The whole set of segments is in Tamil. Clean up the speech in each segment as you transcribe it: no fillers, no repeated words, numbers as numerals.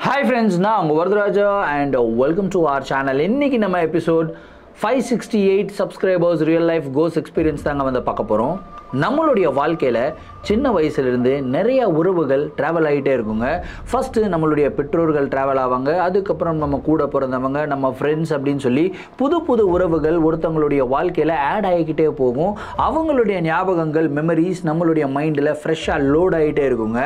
Hi friends, நான் உங்க Varadaraja and welcome to our channel. இன்னைக்கு நம்ம episode 568 subscribers real life ghost experience தாங்க வந்து பார்க்க போறோம். நம்மளுடைய வாழ்க்கையில சின்ன வயசுலேருந்து நிறைய உறவுகள் ட்ராவல் ஆகிட்டே இருக்குங்க. ஃபர்ஸ்ட் நம்மளுடைய பெற்றோர்கள் ட்ராவல் ஆவாங்க, அதுக்கப்புறம் நம்ம கூட பிறந்தவங்க, நம்ம ஃப்ரெண்ட்ஸ் அப்படின்னு சொல்லி புது புது உறவுகள் ஒருத்தவங்களுடைய வாழ்க்கையில் ஆட் ஆகிக்கிட்டே போகும். அவங்களுடைய ஞாபகங்கள் மெமரிஸ் நம்மளுடைய மைண்டில் ஃப்ரெஷ்ஷாக லோட் ஆகிட்டே இருக்குங்க.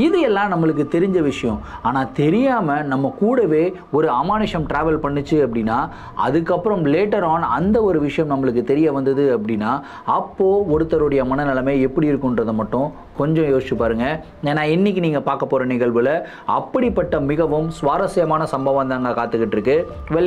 இது எல்லாம் நம்மளுக்கு தெரிஞ்ச விஷயம். ஆனால் தெரியாமல் நம்ம கூடவே ஒரு அமானுஷம் ட்ராவல் பண்ணுச்சு அப்படின்னா, அதுக்கப்புறம் லேட்டர் ஆன் அந்த ஒரு விஷயம் நம்மளுக்கு தெரிய வந்தது அப்படின்னா, அப்போது ஒருத்தருடைய மனநிலைமை எப்படி இருக்குன்றதை மட்டும் கொஞ்சம் யோசிச்சு பாருங்க. ஏன்னா இன்னைக்கு நீங்க பார்க்க போற நிகழ்வுல அப்படிப்பட்ட மிகவும் சுவாரஸ்யமான சம்பவம் தாங்க காத்துக்கிட்டு இருக்கு.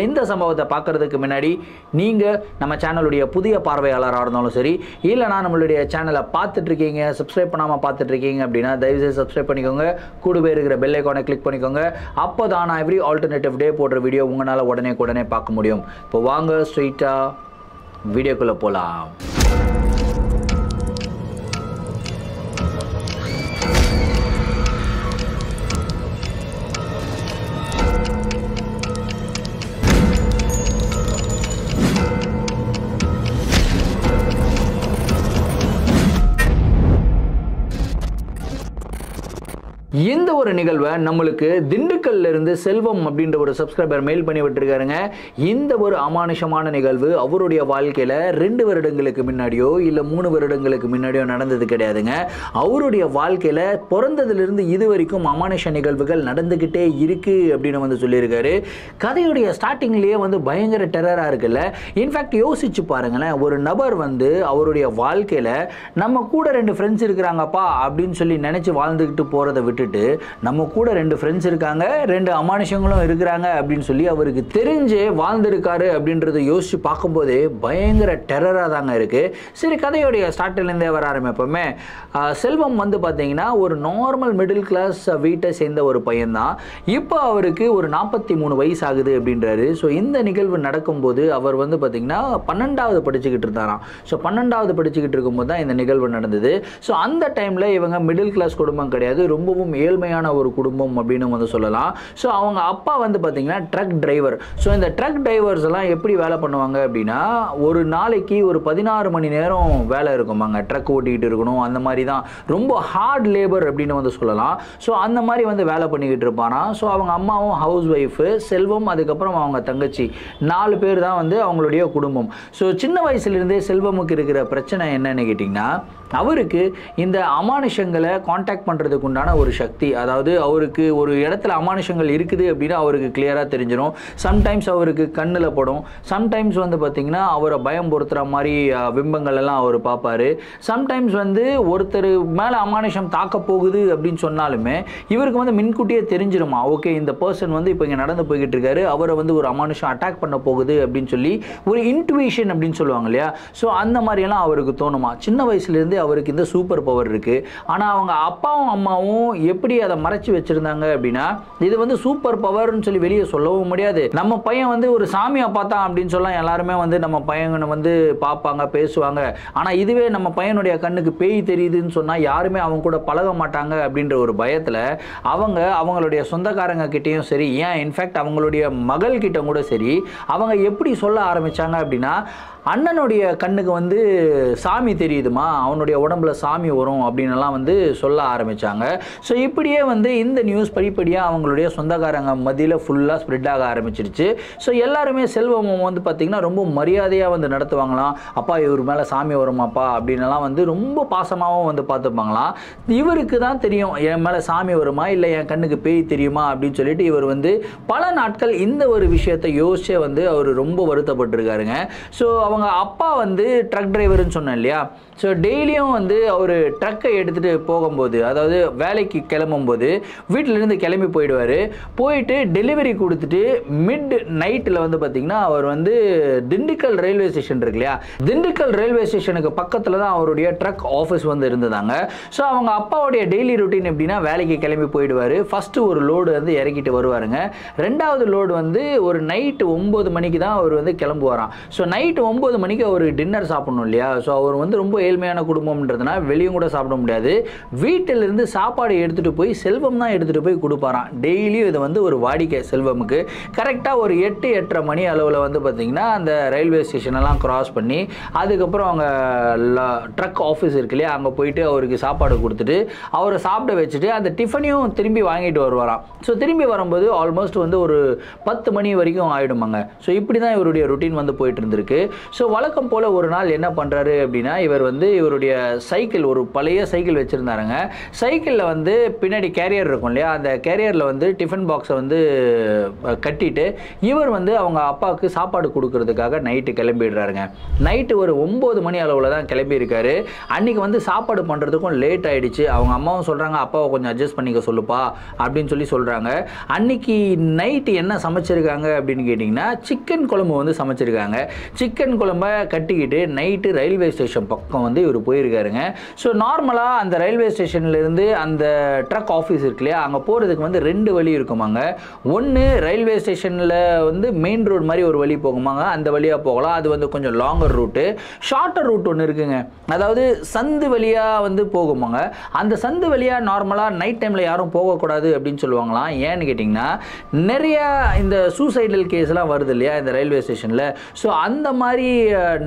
இந்த சம்பவத்தை பார்க்கறதுக்கு முன்னாடி நீங்க நம்ம சேனலுடைய புதிய பார்வையாளராக இருந்தாலும் சரி, இல்லைனா நம்மளுடைய சேனலை பார்த்துட்டு இருக்கீங்க சப்ஸ்கிரைப் பண்ணாம பார்த்துட்டு இருக்கீங்க அப்படின்னா தயவுசெய்து சப்ஸ்கிரைப் பண்ணிக்கோங்க. கூடவே இருக்கிற பெல் ஐகானை கிளிக் பண்ணிக்கோங்க. அப்போதான் நான் எவ்ரி ஆல்டர்னேட்டிவ் டே போடுற வீடியோ உங்களால் உடனே பார்க்க முடியும். இப்போ வாங்க ஸ்ட்ரெயிட்டா வீடியோக்குள்ள போலாம். இந்த ஒரு நிகழ்வை நம்மளுக்கு திண்டுக்கல்ல இருந்து செல்வம் அப்படின்ற ஒரு சப்ஸ்கிரைபர் மெயில் பண்ணி விட்டுருக்காருங்க. இந்த ஒரு அமானுஷமான நிகழ்வு அவருடைய வாழ்க்கையில 2 வருடங்களுக்கு முன்னாடியோ இல்ல 3 வருடங்களுக்கு முன்னாடியோ நடந்தது கிடையாதுங்க. அவருடைய வாழ்க்கையில பிறந்ததிலிருந்து இது வரைக்கும் அமானுஷ நிகழ்வுகள் நடந்துகிட்டே இருக்கு அப்படின்னு வந்து சொல்லியிருக்காரு. கதையுடைய ஸ்டார்டிங்லயே வந்து பயங்கர டெரரா இருக்குல்ல. இன்ஃபேக்ட் யோசிச்சு பாருங்களேன், ஒரு நபர் வந்து அவருடைய வாழ்க்கையில நம்ம கூட 2 ஃப்ரெண்ட்ஸ் இருக்கிறாங்கப்பா அப்படின்னு சொல்லி நினைச்சு வாழ்ந்துகிட்டு போறதை விட்டு நம்ம கூட 2 ஃப்ரெண்ட்ஸ் இருக்காங்க, 2 அமானுஷங்களும் இருக்கிறாங்க அப்படின்னு சொல்லி அவருக்கு தெரிஞ்சு வாழ்ந்திருக்காரு அப்படின்றத யோசிச்சு பார்க்கும்போதே பயங்கர டெரரா தாங்க இருக்கு. சரி, கதையோடைய ஸ்டார்ட்லேருந்தே வர ஆரம்பிப்போமே. செல்வம் வந்து பார்த்தீங்கன்னா ஒரு நார்மல் மிடில் கிளாஸ் வீட்டை சேர்ந்த ஒரு பையன் தான். இப்போ அவருக்கு ஒரு 43 வயசு ஆகுது அப்படின்றாரு. ஸோ இந்த நிகழ்வு நடக்கும்போது அவர் வந்து பார்த்தீங்கன்னா 12வது படிச்சுக்கிட்டு இருந்தாராம். ஸோ 12வது படிச்சுக்கிட்டு இருக்கும்போது தான் இந்த நிகழ்வு நடந்தது. ஸோ அந்த டைமில் இவங்க மிடில் கிளாஸ் குடும்பம் கிடையாது, ரொம்பவும் ஏழ்மையான ஒரு குடும்பம் அப்படின்னு வந்து சொல்லலாம். ஸோ அவங்க அப்பா வந்து பார்த்தீங்கன்னா ட்ரக் டிரைவர். ஸோ இந்த ட்ரக் டிரைவர்ஸ் எல்லாம் எப்படி வேலை பண்ணுவாங்க அப்படின்னா, ஒரு நாளைக்கு ஒரு 16 மணி நேரம் வேலை இருக்குமாங்க. ட்ரக் ஓட்டிக்கிட்டு இருக்கணும், அந்த மாதிரி தான் ரொம்ப ஹார்ட் லேபர் அப்படின்னு வந்து சொல்லலாம். ஸோ அந்த மாதிரி வந்து வேலை பண்ணிக்கிட்டு இருப்பானா. ஸோ அவங்க அம்மாவும் ஹவுஸ் ஒய்ஃபு, செல்வம், அதுக்கப்புறம் அவங்க தங்கச்சி, 4 பேர் தான் வந்து அவங்களுடைய குடும்பம். ஸோ சின்ன வயசுலேருந்தே செல்வமுக்கு இருக்கிற பிரச்சனை என்னன்னு கேட்டிங்கன்னா, அவருக்கு இந்த அமானுஷங்களை காண்டாக்ட் பண்ணுறதுக்கு உண்டான ஒரு சக்தி, அதாவது அவருக்கு ஒரு இடத்துல அமானுஷங்கள் இருக்குது அப்படின்னா அவருக்கு கிளியராக தெரிஞ்சிடும். சம்டைம்ஸ் அவருக்கு கண்ணில் படும், சம்டைம்ஸ் வந்து பார்த்திங்கன்னா அவரை பயம் பொறுத்துற மாதிரி பிம்பங்கள் எல்லாம் அவர் பார்ப்பார். சம்டைம்ஸ் வந்து ஒருத்தர் மேலே அமானுஷம் தாக்க போகுது அப்படின்னு சொன்னாலுமே இவருக்கு வந்து முன்கூட்டியே தெரிஞ்சிருமா, ஓகே இந்த பர்சன் வந்து இப்போ இங்கே நடந்து போய்கிட்டு இருக்காரு, அவரை வந்து ஒரு அமானுஷம் அட்டாக் பண்ண போகுது அப்படின்னு சொல்லி ஒரு இன்ட்யூஷன் அப்படின்னு சொல்லுவாங்க இல்லையா. ஸோ அந்த மாதிரியெல்லாம் அவருக்கு தோணுமா. சின்ன வயசுலேருந்து அவருக்கு இந்த சூப்பர் பவர் இருக்கு. ஆனால் அவங்க அப்பாவும் அம்மாவும் எப்படி அதை மறைச்சு வச்சிருந்தாங்க அப்படின்னா, இது வந்து சூப்பர் பவர்னு சொல்லி வெளியே சொல்லவும் முடியாது. நம்ம பையன் வந்து ஒரு சாமியை பார்த்தான் அப்படின்னு சொல்லலாம், எல்லாருமே வந்து நம்ம பையனை வந்து பார்ப்பாங்க, பேசுவாங்க. ஆனால் இதுவே நம்ம பையனுடைய கண்ணுக்கு பேய் தெரியுதுன்னு சொன்னால் யாருமே அவங்க கூட பழக மாட்டாங்க அப்படின்ற ஒரு பயத்தில் அவங்க அவங்களுடைய சொந்தக்காரங்க கிட்டேயும் சரி, ஏன் இன்ஃபேக்ட் அவங்களுடைய மகள் கிட்ட கூட சரி, அவங்க எப்படி சொல்ல ஆரம்பிச்சாங்க அப்படின்னா, அண்ணனுடைய கண்ணுக்கு வந்து சாமி தெரியுதுமா, அவனுடைய உடம்புல சாமி வரும் அப்படின்னுலாம் வந்து சொல்ல ஆரம்பித்தாங்க. ஸோ இப்படியே வந்து இந்த நியூஸ் படிப்படியாக அவங்களுடைய சொந்தக்காரங்க மத்தியில் ஃபுல்லாக ஸ்ப்ரெட் ஆக ஆரம்பிச்சிருச்சு. ஸோ எல்லாருமே செல்வம் வந்து பார்த்திங்கன்னா ரொம்ப மரியாதையாக வந்து நடத்துவாங்களாம். அப்பா இவர் மேலே சாமி வருமாப்பா அப்படின்லாம் வந்து ரொம்ப பாசமாகவும் வந்து பார்த்துப்பாங்களாம். இவருக்கு தான் தெரியும் என் மேலே சாமி வருமா இல்லை என் கண்ணுக்கு பேய் தெரியுமா அப்படின்னு சொல்லிட்டு இவர் வந்து பல நாட்கள் இந்த ஒரு விஷயத்தை யோசிச்சே வந்து அவர் ரொம்ப வருத்தப்பட்டிருக்காருங்க. ஸோ அவங்க அப்பா வந்து ட்ரக் டிரைவர்னு சொன்னேன் இல்லையா. ஸோ டெய்லியும் வந்து அவர் ட்ரக்கை எடுத்துகிட்டு போகும்போது, அதாவது வேலைக்கு கிளம்பும்போது வீட்டிலேருந்து கிளம்பி போயிடுவார். போயிட்டு டெலிவரி கொடுத்துட்டு மிட் நைட்டில் வந்து பார்த்திங்கன்னா அவர் வந்து திண்டுக்கல் ரயில்வே ஸ்டேஷன் இருக்கு இல்லையா, திண்டுக்கல் ரயில்வே ஸ்டேஷனுக்கு பக்கத்தில் தான் அவருடைய ட்ரக் ஆஃபீஸ் வந்து இருந்ததாங்க. ஸோ அவங்க அப்பாவுடைய டெய்லி ரொட்டீன் எப்படின்னா, வேலைக்கு கிளம்பி போயிடுவார். ஃபஸ்ட்டு ஒரு லோடு வந்து இறக்கிட்டு வருவாருங்க. 2வது லோடு வந்து ஒரு நைட்டு 9 மணிக்கு தான் அவர் வந்து கிளம்புவாராம். ஸோ நைட்டு 9 மணிக்கு அவர் டின்னர் சாப்பிடணும் இல்லையா. ஸோ அவர் வந்து ரொம்ப ஏழ்மையான குடும்பம்ன்றதுனா வெளியும் கூட சாப்பிட முடியாது. வீட்டிலிருந்து சாப்பாடு எடுத்துகிட்டு போய் செல்வம் தான் எடுத்துகிட்டு போய் கொடுப்பாராம். டெய்லியும் இது வந்து ஒரு வாடிக்கை செல்வமுக்கு. கரெக்டாக ஒரு 8-8:30 மணி அளவில் வந்து பார்த்திங்கன்னா அந்த ரயில்வே ஸ்டேஷனெல்லாம் கிராஸ் பண்ணி அதுக்கப்புறம் அவங்க ட்ரக் ஆஃபீஸ் இருக்கு இல்லையா, அங்கே போயிட்டு அவருக்கு சாப்பாடு கொடுத்துட்டு அவரை சாப்பிட வச்சுட்டு அந்த டிஃபனையும் திரும்பி வாங்கிட்டு வருவாராம். ஸோ திரும்பி வரும்போது ஆல்மோஸ்ட் வந்து ஒரு 10 மணி வரைக்கும் ஆகிடுமாங்க. ஸோ இப்படி தான் இவருடைய ருட்டீன் வந்து போயிட்டு இருந்திருக்கு. ஸோ வழக்கம் போல் ஒரு நாள் என்ன பண்ணுறாரு அப்படின்னா, இவர் வந்து இவருடைய சைக்கிள், ஒரு பழைய சைக்கிள் வச்சுருந்தாருங்க. சைக்கிளில் வந்து பின்னாடி கேரியர் இருக்கும் இல்லையா, அந்த கேரியரில் வந்து டிஃபன் பாக்ஸை வந்து கட்டிட்டு இவர் வந்து அவங்க அப்பாவுக்கு சாப்பாடு கொடுக்கறதுக்காக நைட்டு கிளம்பிடுறாருங்க. நைட்டு ஒரு 9 மணி அளவில் தான் கிளம்பியிருக்காரு. அன்றைக்கி வந்து சாப்பாடு பண்ணுறதுக்கும் லேட் ஆகிடுச்சு. அவங்க அம்மாவும் சொல்கிறாங்க, அப்பாவை கொஞ்சம் அட்ஜஸ்ட் பண்ணிக்க சொல்லுப்பா அப்படின்னு சொல்லி சொல்கிறாங்க. அன்றைக்கி நைட்டு என்ன சமைச்சிருக்காங்க அப்படின்னு கேட்டிங்கன்னா, சிக்கன் குழம்பு வந்து சமைச்சிருக்காங்க. சிக்கன் குழம்பை கட்டிக்கிட்டு நைட்டு ரயில்வே ஸ்டேஷன் பக்கம் வந்து இவர் போயிருக்காருங்க. ஸோ நார்மலாக அந்த ரயில்வே ஸ்டேஷன்லேருந்து அந்த ட்ரக் ஆஃபீஸ் இருக்கு இல்லையா, அங்கே போகிறதுக்கு வந்து 2 வழி இருக்குமாங்க. ஒன்று ரயில்வே ஸ்டேஷனில் வந்து மெயின் ரோடு மாதிரி ஒரு வழி போகுமாங்க, அந்த வழியாக போகலாம். அது வந்து கொஞ்சம் லாங்கர் ரூட்டு. ஷார்ட்டர் ரூட் ஒன்று இருக்குங்க, அதாவது சந்து வழியாக வந்து போகுமாங்க. அந்த சந்து வழியாக நார்மலாக நைட் டைமில் யாரும் போகக்கூடாது அப்படின்னு சொல்லுவாங்களாம். ஏன்னு கேட்டிங்கன்னா, நிறையா இந்த சூசைடல் கேஸ்லாம் வருது இல்லையா இந்த ரயில்வே ஸ்டேஷனில். ஸோ அந்த மாதிரி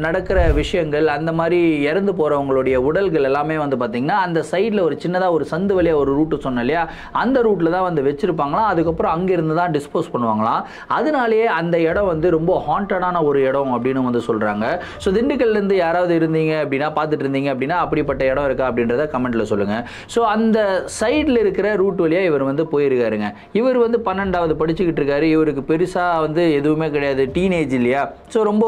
நடக்கிற விஷயங்கள், அந்த மாதிரி இறந்து போகிறவங்களுடைய உடல்கள் எல்லாமே வந்து பார்த்திங்கன்னா அந்த சைடில் ஒரு சின்னதாக ஒரு சந்து வழியாக ஒரு ரூட்டு சொன்னேன் இல்லையா, அந்த ரூட்டில் தான் வந்து வச்சுருப்பாங்களாம். அதுக்கப்புறம் அங்கேருந்து தான் டிஸ்போஸ் பண்ணுவாங்களாம். அதனாலேயே அந்த இடம் வந்து ரொம்ப ஹாண்டடான ஒரு இடம் அப்படின்னு வந்து சொல்கிறாங்க. ஸோ திண்டுக்கல்லேருந்து யாராவது இருந்தீங்க அப்படின்னா, பார்த்துட்டு இருந்தீங்க அப்படின்னா, அப்படிப்பட்ட இடம் இருக்கா அப்படின்றத கமெண்ட்டில் சொல்லுங்கள். ஸோ அந்த சைடில் இருக்கிற ரூட் வழியாக இவர் வந்து போயிருக்காருங்க. இவர் வந்து 12வது படிச்சுக்கிட்டு இருக்காரு. இவருக்கு பெருசாக வந்து எதுவுமே கிடையாது, டீனேஜ் இல்லையா. ஸோ ரொம்ப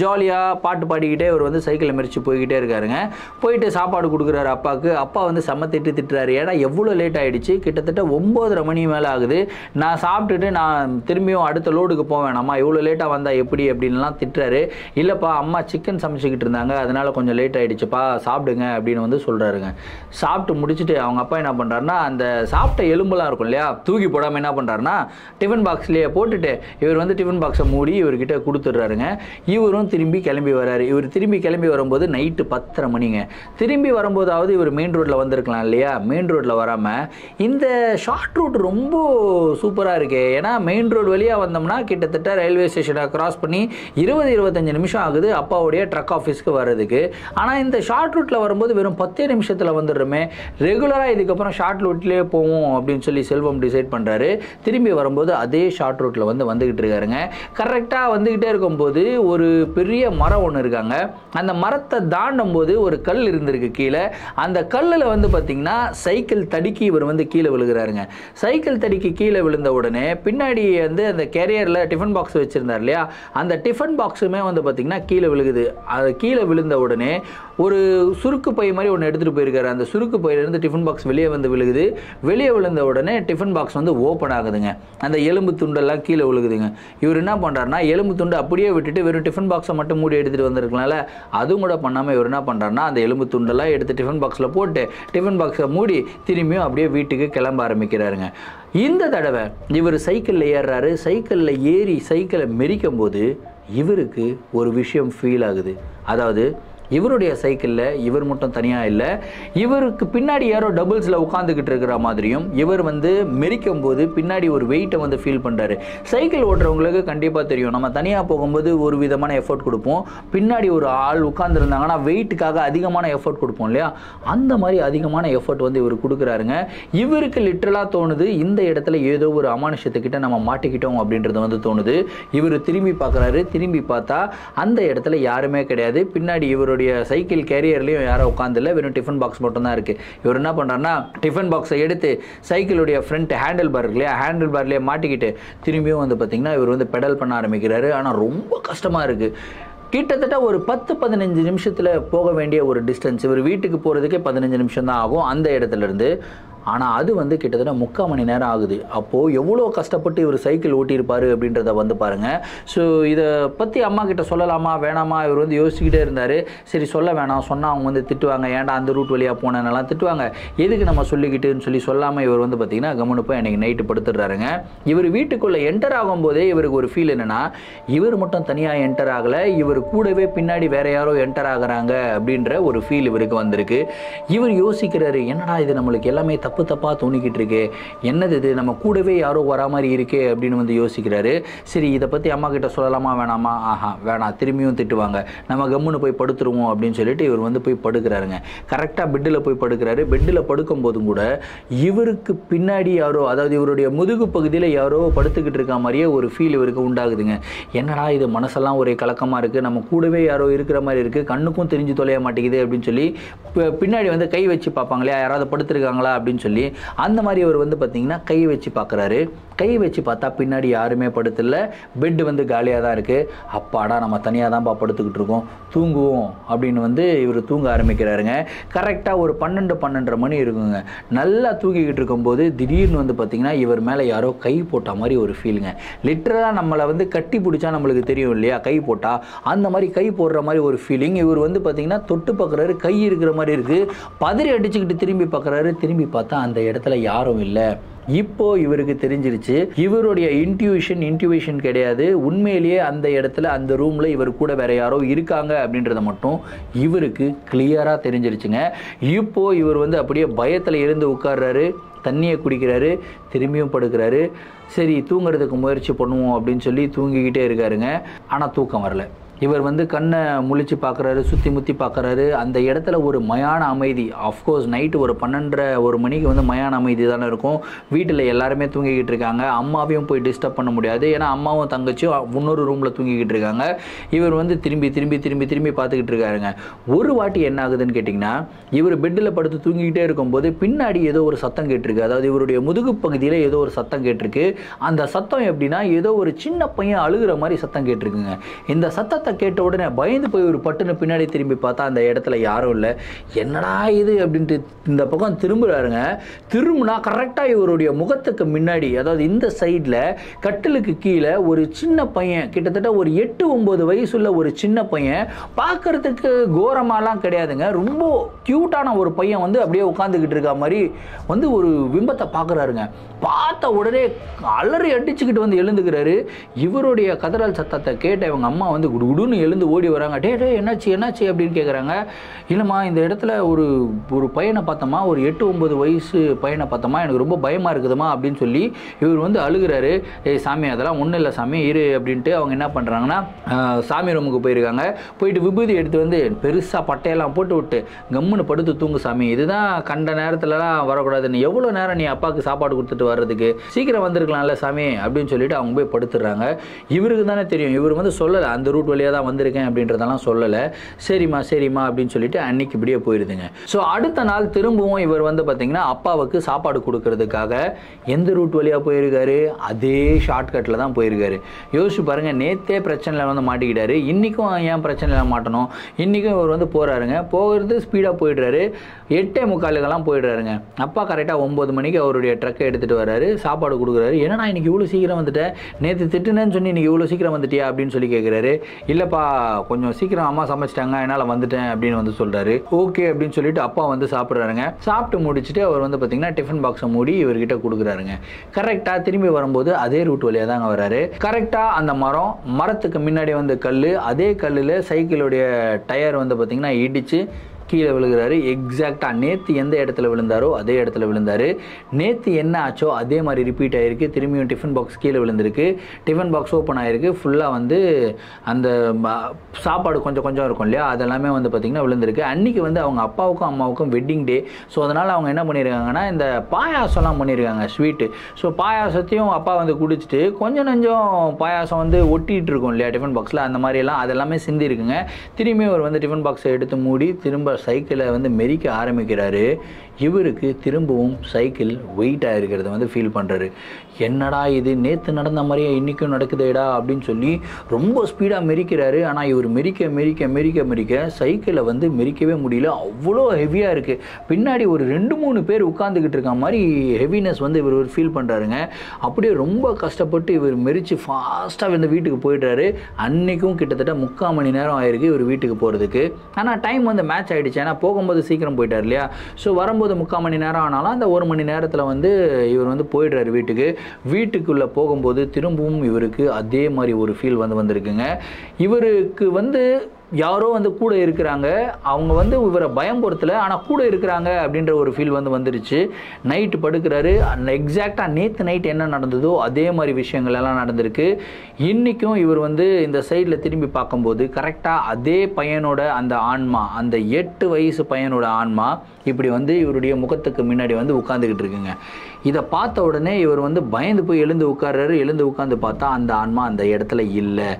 ஜாலியாக பாட்டு பாடிக்கிட்டே இவர் வந்து சைக்கிளை மெரிச்சு போய்கிட்டே இருக்காருங்க. போயிட்டு சாப்பாடு கொடுக்குறாரு அப்பாவுக்கு. அப்பா வந்து செம்ம திட்டுறாரு. ஏன்னா எவ்வளோ லேட் ஆகிடுச்சு, கிட்டத்தட்ட 9:30 மணி மேலே ஆகுது. நான் சாப்பிட்டுட்டு நான் திரும்பியும் அடுத்த லோடுக்கு போவேன், அம்மா இவ்வளோ லேட்டாக வந்தால் எப்படி அப்படின்லாம் திட்டுறாரு. இல்லைப்பா, அம்மா சிக்கன் சமைச்சிக்கிட்டு இருந்தாங்க, அதனால கொஞ்சம் லேட் ஆகிடுச்சுப்பா, சாப்பிடுங்க அப்படின்னு வந்து சொல்கிறாருங்க. சாப்பிட்டு முடிச்சுட்டு அவங்க அப்பா என்ன பண்ணுறாருன்னா, அந்த சாப்பிட்ட எலும்புலாம் இருக்கும் இல்லையா, தூக்கி போடாமல் என்ன பண்ணுறாருன்னா டிஃபன் பாக்ஸ்லேயே போட்டுட்டு இவர் வந்து டிஃபன் பாக்ஸை மூடி இவர்கிட்ட கொடுத்துட்றாருங்க. இவரும் திரும்பி கிளம்பி வர்றாரு. இவர் திரும்பி கிளம்பி வரும்போது நைட்டு 10:30 மணிங்க. திரும்பி வரும்போதாவது இவர் மெயின் ரோட்டில் வந்திருக்கலாம் இல்லையா, மெயின் ரோட்டில் வராமல் இந்த ஷார்ட் ரூட் ரொம்ப சூப்பராக இருக்கு. ஏன்னா மெயின் ரோடு வழியாக வந்தோம்னா கிட்டத்தட்ட ரயில்வே ஸ்டேஷனை கிராஸ் பண்ணி 20-25 நிமிஷம் ஆகுது அப்பாவுடைய ட்ரக் ஆஃபீஸ்க்கு வர்றதுக்கு. ஆனால் இந்த ஷார்ட் ரூட்டில் வரும்போது வெறும் 10 நிமிஷத்தில் வந்துடுறோமே, ரெகுலராக இதுக்கப்புறம் ஷார்ட் ரூட்லேயே போவோம் அப்படின்னு சொல்லி செல்வம் டிசைட் பண்ணுறாரு. திரும்பி வரும்போது அதே ஷார்ட் ரூட்டில் வந்துக்கிட்டு இருக்காருங்க. கரெக்டாக வந்துக்கிட்டே இருக்கும்போது ஒரு பெரிய மரம் ஒன்று இருக்காங்க. அந்த மரத்தை தாண்டும் போது ஒரு கல் இருந்திருக்கு கீழே. அந்த கல்லில் வந்து பார்த்திங்கன்னா சைக்கிள் தடுக்கி இவர் வந்து கீழே விழுகிறாருங்க. சைக்கிள் தடுக்கி கீழே விழுந்த உடனே பின்னாடி வந்து அந்த கேரியரில் டிஃபன் பாக்ஸ் வச்சுருந்தார் இல்லையா, அந்த டிஃபன் பாக்ஸுமே வந்து பார்த்திங்கன்னா கீழே விழுகுது. அது கீழே விழுந்த உடனே ஒரு சுருக்கு பை மாதிரி ஒன்று எடுத்துகிட்டு போயிருக்காரு. அந்த சுருக்கு பையிலேருந்து டிஃபன் பாக்ஸ் வெளியே வந்து விழுகுது. வெளியே விழுந்த உடனே டிஃபன் பாக்ஸ் வந்து ஓப்பன் ஆகுதுங்க. அந்த எலும்பு துண்டெல்லாம் கீழே விழுகுதுங்க. இவர் என்ன பண்ணுறாருனா, எலும்பு துண்டு அப்படியே விட்டுட்டு வெறும் டிஃபன் பாக்ஸை மட்டும் மூடி எடுத்துகிட்டு வந்திருக்கலாம்ல, அதுவும் கூட பண்ணாமல் இவர் என்ன பண்ணுறாருனா, அந்த எலும்பு துண்டெல்லாம் எடுத்து டிஃபன் பாக்ஸில் போட்டு டிஃபன் பாக்ஸை மூடி திரும்பியும் அப்படியே வீட்டுக்கு கிளம்ப ஆரம்பிக்கிறாருங்க. இந்த தடவை இவர் சைக்கிளில் ஏறுறாரு. சைக்கிளில் ஏறி சைக்கிளை மெரிக்கும் போது இவருக்கு ஒரு விஷயம் ஃபீல் ஆகுது. அதாவது இவருடைய சைக்கிளில் இவர் மட்டும் தனியாக இல்லை, இவருக்கு பின்னாடி யாரோ டபுள்ஸில் உட்காந்துக்கிட்டு இருக்கிற மாதிரியும் இவர் வந்து மெரிக்கும் போது பின்னாடி ஒரு வெயிட்டை வந்து ஃபீல் பண்ணுறாரு. சைக்கிள் ஓட்டுறவங்களுக்கு கண்டிப்பாக தெரியும், நம்ம தனியாக போகும்போது ஒரு விதமான எஃபர்ட் கொடுப்போம், பின்னாடி ஒரு ஆள் உட்காந்துருந்தாங்கன்னா வெயிட்டுக்காக அதிகமான எஃபர்ட் கொடுப்போம் இல்லையா, அந்த மாதிரி அதிகமான எஃபர்ட் வந்து இவர் கொடுக்குறாருங்க. இவருக்கு லிட்டரலாக தோணுது, இந்த இடத்துல ஏதோ ஒரு அமானுஷத்துக்கிட்ட நம்ம மாட்டிக்கிட்டோம் அப்படின்றது வந்து தோணுது. இவர் திரும்பி பார்க்குறாரு. திரும்பி பார்த்தா அந்த இடத்துல யாருமே கிடையாது. பின்னாடி இவருடைய சைக்கிள் கேரியர்லையும் யாரும் உட்காந்துல, வெறும் டிஃபன் பாக்ஸ் மட்டும் தான் இருக்கு. இவர் என்ன பண்றாருன்னா, டிஃபன் பாக்ஸை எடுத்து சைக்கிளுடைய ஃப்ரண்ட் ஹேண்டில் பார் இல்லையா, ஹேண்டில் பார்லேயே மாட்டிக்கிட்டு திரும்பியும் வந்து பார்த்தீங்கன்னா இவர் வந்து பெடல் பண்ண ஆரம்பிக்கிறாரு. ஆனால் ரொம்ப கஷ்டமா இருக்கு. கிட்டத்தட்ட ஒரு 10-15 நிமிஷத்தில் போக வேண்டிய ஒரு டிஸ்டன்ஸ், இவர் வீட்டுக்கு போகிறதுக்கே 15 நிமிஷம் தான் ஆகும் அந்த இடத்துல இருந்து. ஆனால் அது வந்து கிட்டத்தட்ட 3/4 மணி நேரம் ஆகுது. அப்போது எவ்வளோ கஷ்டப்பட்டு இவர் சைக்கிள் ஓட்டியிருப்பார் அப்படின்றத வந்து பாருங்கள். ஸோ இதை பற்றி அம்மா கிட்ட சொல்லலாமா வேணாமா இவர் வந்து யோசிச்சுக்கிட்டே இருந்தார். சரி சொல்ல வேணாம், சொன்னால் அவங்க வந்து திட்டுவாங்க, ஏன்டா அந்த ரூட் வழியாக போனேன்னெல்லாம் திட்டுவாங்க, எதுக்கு நம்ம சொல்லிக்கிட்டுன்னு சொல்லாமல் இவர் வந்து பார்த்திங்கன்னா கம்முன்னு போய் அன்றைக்கி நைட்டு படுத்துடுறாருங்க. இவர் வீட்டுக்குள்ளே என்டர் ஆகும்போதே இவருக்கு ஒரு ஃபீல் என்னென்னா, இவர் மட்டும் தனியாக என்டர் ஆகலை, இவர் கூடவே பின்னாடி வேற யாரோ என்டர் ஆகுறாங்க அப்படின்ற ஒரு ஃபீல் இவருக்கு வந்திருக்கு. இவர் யோசிக்கிறாரு, என்னடா இது நம்மளுக்கு எல்லாமே தப்பாக தோணிக்கிட்டு இருக்கு, என்னது இது நம்ம கூடவே யாரோ வரா மாதிரி இருக்கே அப்படின்னு வந்து யோசிக்கிறாரு. சரி இதை பற்றி அம்மா கிட்ட சொல்லலாமா வேணாமா, வேணாம் திரும்பியும் திட்டுவாங்க, நம்ம கம்முன்னு போய் படுத்துருவோம் அப்படின்னு சொல்லிட்டு இவர் வந்து போய் படுக்கிறாருங்க. கரெக்டாக பெட்டில் போய் படுக்கிறாரு. பெட்டில் படுக்கும் போதும் கூட இவருக்கு பின்னாடி யாரோ, அதாவது இவருடைய முதுகு பகுதியில் யாரோ படுத்துக்கிட்டு இருக்க மாதிரியே ஒரு ஃபீல் இவருக்கு உண்டாகுதுங்க. என்னடா இது மனசெல்லாம் ஒரே கலக்கமாக இருக்குது, நம்ம கூடவே யாரோ இருக்கிற மாதிரி இருக்குது, கண்ணுக்கும் தெரிஞ்சு தொலைய மாட்டேங்குது அப்படின்னு சொல்லி பின்னாடி வந்து கை வச்சு பார்ப்பாங்களே யாராவது படுத்துருக்காங்களா அப்படின்னு சொல்லி அந்த மாதிரி அவர் வந்து பார்த்தீங்கன்னா கை வச்சு பார்க்குறாரு. கை வச்சு பார்த்தா பின்னாடி யாருமே படுத்துல, பெட்டு வந்து காலியாக தான் இருக்குது. அப்பாடா நம்ம தனியாக தான்ப்பா படுத்துக்கிட்டு இருக்கோம், தூங்குவோம் அப்படின்னு வந்து இவர் தூங்க ஆரம்பிக்கிறாருங்க. கரெக்டாக ஒரு 12-12:30 மணி இருக்குங்க. நல்லா தூங்கிக்கிட்டு இருக்கும்போது திடீர்னு வந்து பார்த்திங்கன்னா இவர் மேலே யாரோ கை போட்ட மாதிரி ஒரு ஃபீலுங்க. லிட்டரலாக நம்மளை வந்து கட்டி பிடிச்சா நம்மளுக்கு தெரியும் இல்லையா, கை போட்டால் அந்த மாதிரி கை போடுற மாதிரி ஒரு ஃபீலிங். இவர் வந்து பார்த்திங்கன்னா தொட்டு பார்க்குறாரு, கை இருக்கிற மாதிரி இருக்குது. பதறி அடிச்சுக்கிட்டு திரும்பி பார்க்குறாரு. திரும்பி பார்த்தா அந்த இடத்துல யாரும் இல்லை. இப்போ இவருக்கு தெரிஞ்சிருச்சு, இவருடைய இன்ட்யூஷன் கிடையாது, உண்மையிலேயே அந்த இடத்துல அந்த ரூமில் இவர் கூட வேற யாரோ இருக்காங்க அப்படின்றத மட்டும் இவருக்கு கிளியராக தெரிஞ்சிருச்சுங்க. இப்போ இவர் வந்து அப்படியே பயத்தில் எழுந்து உட்கார்றாரு, தண்ணியை குடிக்கிறாரு, திரும்பியும் படுக்கிறாரு. சரி தூங்குறதுக்கு முயற்சி பண்ணுவோம் அப்படின்னு சொல்லி தூங்கிக்கிட்டே இருக்காருங்க. ஆனால் தூக்கம் வரல. இவர் வந்து கண்ணை முழிச்சு பார்க்குறாரு, சுற்றி முற்றி பார்க்குறாரு. அந்த இடத்துல ஒரு மயான அமைதி. ஆஃப்கோர்ஸ் நைட்டு ஒரு 12:30 மணிக்கு வந்து மயான அமைதி தானே இருக்கும். வீட்டில் எல்லாருமே தூங்கிக்கிட்டு இருக்காங்க. அம்மாவையும் போய் டிஸ்டர்ப் பண்ண முடியாது, ஏன்னா அம்மாவும் தங்கச்சியும் இன்னொரு ரூமில் தூங்கிக்கிட்டு இருக்காங்க. இவர் வந்து திரும்பி பார்த்துக்கிட்டு இருக்காருங்க. ஒரு வாட்டி என்ன ஆகுதுன்னு கேட்டிங்கன்னா, இவர் பெட்டில் படுத்து தூங்கிக்கிட்டே இருக்கும்போது பின்னாடி ஏதோ ஒரு சத்தம் கேட்டிருக்கு. அதாவது இவருடைய முதுகு பகுதியில் ஏதோ ஒரு சத்தம் கேட்டிருக்கு. அந்த சத்தம் எப்படின்னா, ஏதோ ஒரு சின்ன பையன் அழுகிற மாதிரி சத்தம் கேட்டிருக்குங்க. இந்த சத்தத்தை கேட்ட உடனே பயந்து போய் ஒரு பட்டுன்னு பின்னாடி திரும்பி பார்த்தா அந்த இடத்துல யாரும் இல்லை. என்னடா இது அப்படின்ட்டு இந்த பக்கம் திரும்புறாருங்க. திரும்பினா கரெக்டாக இவருடைய முகத்துக்கு முன்னாடி, அதாவது இந்த சைடில் கட்டிலுக்கு கீழே ஒரு சின்ன பையன், கிட்டத்தட்ட ஒரு 8-9 வயசுள்ள ஒரு சின்ன பையன், பார்க்கறதுக்கு கோரமாலாம் கிடையாதுங்க, ரொம்ப க்யூட்டான ஒரு பையன் வந்து அப்படியே உட்காந்துக்கிட்டு இருக்க மாதிரி வந்து ஒரு பிம்பத்தை பார்க்குறாருங்க. பார்த்த உடனே அலறி அடிச்சுக்கிட்டு வந்து எழுந்துக்கிறாரு. இவருடைய கதறல் சத்தத்தை கேட்ட இவங்க அம்மா வந்து குடுன்னு எழுந்து ஓடி வராங்க. டே என்னாச்சு அப்படின்னு கேட்குறாங்க. இல்லைம்மா இந்த இடத்துல ஒரு பையனை பார்த்தோமா, ஒரு 8-9 வயசு பையனை பார்த்தோமா, எனக்கு ரொம்ப பயமாக இருக்குதுமா அப்படின்னு சொல்லி இவர் வந்து அழுகிறாரு. சாமி அதெல்லாம் ஒன்றும் இல்லை சாமி இரு அப்படின்ட்டு அவங்க என்ன பண்ணுறாங்கன்னா சாமி ரூமுக்கு போயிருக்காங்க. போயிட்டு விபூதி எடுத்து வந்து பெருசாக பட்டையெல்லாம் போட்டு விட்டு கம்முன்னு படுத்து தூங்கு சாமி, இதுதான் கண்ட நேரத்துலலாம் வரக்கூடாதுன்னு, எவ்வளோ நேரம் நீ அப்பாவுக்கு சாப்பாடு கொடுத்துட்டு வர்றதுக்கு, சீக்கிரம் வந்திருக்கலாம்ல சாமி அப்படின்னு சொல்லிட்டு அவங்க போய் படுத்துடுறாங்க. இவருக்கு தானே தெரியும், இவர் வந்து சொல்லலை அந்த ரூட் வழியாக தான் வந்திருக்கேன் அப்படின்றதெல்லாம் சொல்லலை. சரிம்மா அப்படின்னு சொல்லிட்டு அன்னைக்கு இப்படியே போயிருதுங்க. ஸோ அடுத்த நாள் திரும்பவும் இவர் வந்து பார்த்தீங்கன்னா அப்பாவுக்கு சாப்பாடு கொடுக்கறதுக்காக எந்த ரூட் வழியாக போயிருக்காரு, அதே ஷார்ட்கட்டில் தான் போயிருக்காரு. யோசிச்சு பாருங்க, நேற்றே பிரச்சனையில் வந்து மாட்டிக்கிட்டாரு, இன்றைக்கும் ஏன் பிரச்சனையில் மாட்டணும். இன்றைக்கும் இவர் வந்து போகிறாருங்க, போகிறது ஸ்பீடாக போயிடுறாரு. 8:45 போயிடுறாருங்க. அப்பா கரெக்டாக 9 மணிக்கு அவருடைய ட்ரக்கை எடுத்துகிட்டு வர்றாரு, சாப்பாடு கொடுக்குறாரு. என்னன்னா இன்னைக்கு இவ்வளோ சீக்கிரம் வந்துட்டேன், நேற்று திட்டுனேன்னு சொல்லி இன்னைக்கு இவ்வளோ சீக்கிரம் வந்துட்டியா அப்படின்னு சொல்லி கேட்குறாரு. இல்லைப்பா கொஞ்சம் சீக்கிரம் அம்மா சமைச்சிட்டாங்க என்னால் வந்துட்டேன் அப்படின்னு வந்து சொல்கிறாரு. ஓகே அப்படின்னு சொல்லிட்டு அப்பா வந்து சாப்பிட்றாருங்க. சாப்பிட்டு முடிச்சுட்டு அவர் வந்து பார்த்தீங்கன்னா டிஃபன் பாக்ஸை மூடி இவர்கிட்ட கொடுக்குறாருங்க. கரெக்டாக திரும்பி வரும்போது அதே ரூட் வழியாக தாங்க வர்றாரு. கரெக்டாக அந்த மரத்துக்கு முன்னாடி வந்து கல், அதே கல்லில் சைக்கிளுடைய டயர் வந்து பார்த்தீங்கன்னா இடித்து கீழே விழுகிறாரு. எக்ஸாக்டாக நேற்று எந்த இடத்துல விழுந்தாரோ அதே இடத்துல விழுந்தார். நேற்று என்ன ஆச்சோ அதே மாதிரி ரிப்பீட் ஆகிருக்கு. திரும்பியும் டிஃபன் பாக்ஸ் கீழே விழுந்திருக்கு. டிஃபன் பாக்ஸ் ஓப்பன் ஆகிருக்கு. ஃபுல்லாக வந்து அந்த சாப்பாடு கொஞ்சம் இருக்கும் இல்லையா, அதெல்லாமே வந்து பார்த்திங்கன்னா விழுந்திருக்கு. அன்றைக்கி வந்து அவங்க அப்பாவுக்கும் அம்மாவுக்கும் வெட்டிங் டே. ஸோ அதனால் அவங்க என்ன பண்ணியிருக்காங்கன்னா இந்த பாயாசம்லாம் பண்ணியிருக்காங்க, ஸ்வீட்டு. ஸோ பாயாசத்தையும் அப்பா வந்து குடிச்சிட்டு கொஞ்சம் பாயாசம் வந்து ஒட்டிகிட்டு இருக்கும் இல்லையா டிஃபன் பாக்ஸில், அந்த மாதிரியெல்லாம் அதெல்லாமே சிந்தி இருக்குங்க. திரும்பியும் அவர் வந்து டிஃபன் பாக்ஸை எடுத்து மூடி திரும்ப சைக்கிளை வந்து மெரிக்க ஆரம்பிக்கிறாரு. இவருக்கு திரும்பவும் சைக்கிள் வெயிட்டாக இருக்கிறத வந்து ஃபீல் பண்ணுறாரு. என்னடா இது, நேற்று நடந்த மாதிரியே இன்றைக்கும் நடக்குதேடா அப்படின்னு சொல்லி ரொம்ப ஸ்பீடாக மெரிக்கிறாரு. ஆனால் இவர் மெரிக்க மெரிக்க மெரிக்க மெரிக்க சைக்கிளை வந்து மெரிக்கவே முடியல. அவ்வளோ ஹெவியாக இருக்குது. பின்னாடி ஒரு 2-3 பேர் உட்காந்துக்கிட்டு இருக்க மாதிரி ஹெவினஸ் வந்து இவர் ஃபீல் பண்ணுறாருங்க. அப்படியே ரொம்ப கஷ்டப்பட்டு இவர் மெரிச்சு ஃபாஸ்ட்டாக வந்து வீட்டுக்கு போயிடுறாரு. அன்றைக்கும் கிட்டத்தட்ட 3/4 மணி நேரம் ஆயிருக்கு இவர் வீட்டுக்கு போகிறதுக்கு. ஆனால் டைம் வந்து மேட்ச் ஆகிடுச்சு. ஏன்னா போகும்போது சீக்கிரம் போயிட்டார் இல்லையா. ஸோ வரும்போது 3/4 மணி நேரம் ஆனாலும் அந்த 1 மணி நேரத்தில் வந்து இவர் வந்து போயிடுறாரு வீட்டுக்கு. வீட்டுக்குள்ளே போகும்போது திரும்பவும் இவருக்கு அதே மாதிரி ஒரு ஃபீல் வந்து வந்திருக்குங்க. இவருக்கு வந்து யாரோ வந்து கூட இருக்கிறாங்க. அவங்க வந்து இவரை பயம் பொறுத்தல, ஆனால் கூட இருக்கிறாங்க அப்படின்ற ஒரு ஃபீல் வந்து வந்துருச்சு. நைட்டு படுக்கிறாரு. எக்ஸாக்டாக நேற்று நைட் என்ன நடந்ததோ அதே மாதிரி விஷயங்கள் எல்லாம் நடந்திருக்கு. இன்றைக்கும் இவர் வந்து இந்த சைடில் திரும்பி பார்க்கும்போது கரெக்டாக அதே பையனோட அந்த ஆன்மா, அந்த 8 வயசு பையனோட ஆன்மா இப்படி வந்து இவருடைய முகத்துக்கு முன்னாடி வந்து உட்காந்துக்கிட்டு இருக்குங்க. இதை பார்த்த உடனே இவர் வந்து பயந்து போய் எழுந்து உட்கார்றாரு. எழுந்து உட்காந்து பார்த்தா அந்த ஆன்மா அந்த இடத்துல இல்லை.